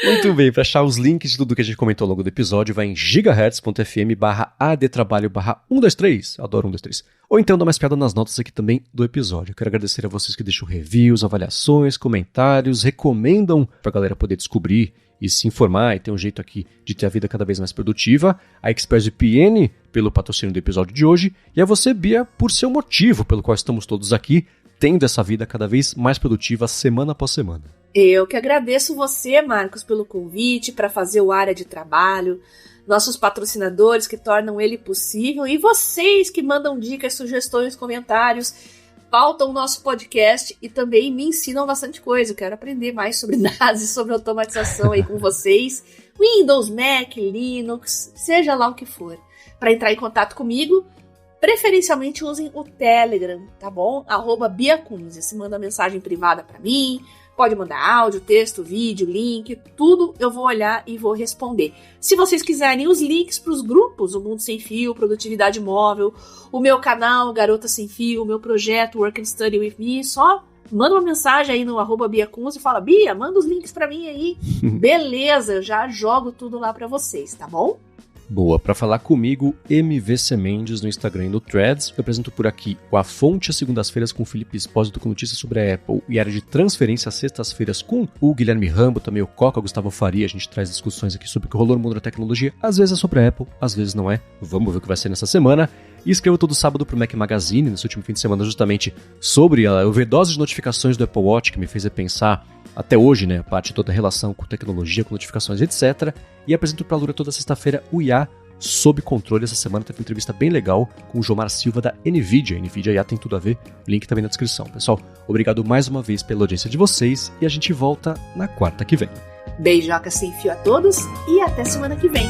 Speaker 1: Muito bem, para achar os links de tudo que a gente comentou ao longo do episódio, vai em gigahertz.fm/adtrabalho/123. Adoro 123. Ou então dá uma espiada nas notas aqui também do episódio. Eu quero agradecer a vocês que deixam reviews, avaliações, comentários, recomendam pra galera poder descobrir e se informar e ter um jeito aqui de ter a vida cada vez mais produtiva. A ExpressVPN pelo patrocínio do episódio de hoje. E a você, Bia, por seu motivo pelo qual estamos todos aqui, tendo essa vida cada vez mais produtiva semana após semana.
Speaker 2: Eu que agradeço você, Marcos, pelo convite para fazer o Área de Trabalho, nossos patrocinadores que tornam ele possível e vocês que mandam dicas, sugestões, comentários, pautam o nosso podcast e também me ensinam bastante coisa. Eu quero aprender mais sobre NAS e sobre automatização aí com vocês. Windows, Mac, Linux, seja lá o que for. Para entrar em contato comigo, preferencialmente usem o Telegram, tá bom? @BiaCunze. Se manda mensagem privada para mim. Pode mandar áudio, texto, vídeo, link, tudo eu vou olhar e vou responder. Se vocês quiserem os links para os grupos, o Mundo Sem Fio, Produtividade Móvel, o meu canal Garota Sem Fio, o meu projeto Work and Study With Me, só manda uma mensagem aí no @BiaCunze e fala, Bia, manda os links para mim aí. Beleza, eu já jogo tudo lá para vocês, tá bom?
Speaker 1: Boa, para falar comigo, MVC Mendes no Instagram e no Threads. Eu apresento por aqui o A Fonte às segundas-feiras com o Felipe Espósito com notícias sobre a Apple e área de transferência às sextas-feiras com o Guilherme Rambo, também o Coca, o Gustavo Faria. A gente traz discussões aqui sobre o que rolou no mundo da tecnologia. Às vezes é sobre a Apple, às vezes não é. Vamos ver o que vai ser nessa semana. E escrevo todo sábado pro Mac Magazine, nesse último fim de semana, justamente sobre a overdose de notificações do Apple Watch, que me fez repensar até hoje, né, a parte de toda a relação com tecnologia, com notificações, etc. E apresento pra Lura toda sexta-feira o IA Sob Controle. Essa semana teve uma entrevista bem legal com o Jomar Silva da NVIDIA. NVIDIA IA tem tudo a ver, o link também na descrição. Pessoal, obrigado mais uma vez pela audiência de vocês e a gente volta na quarta que vem.
Speaker 2: Beijoca sem fio a todos e até semana que vem.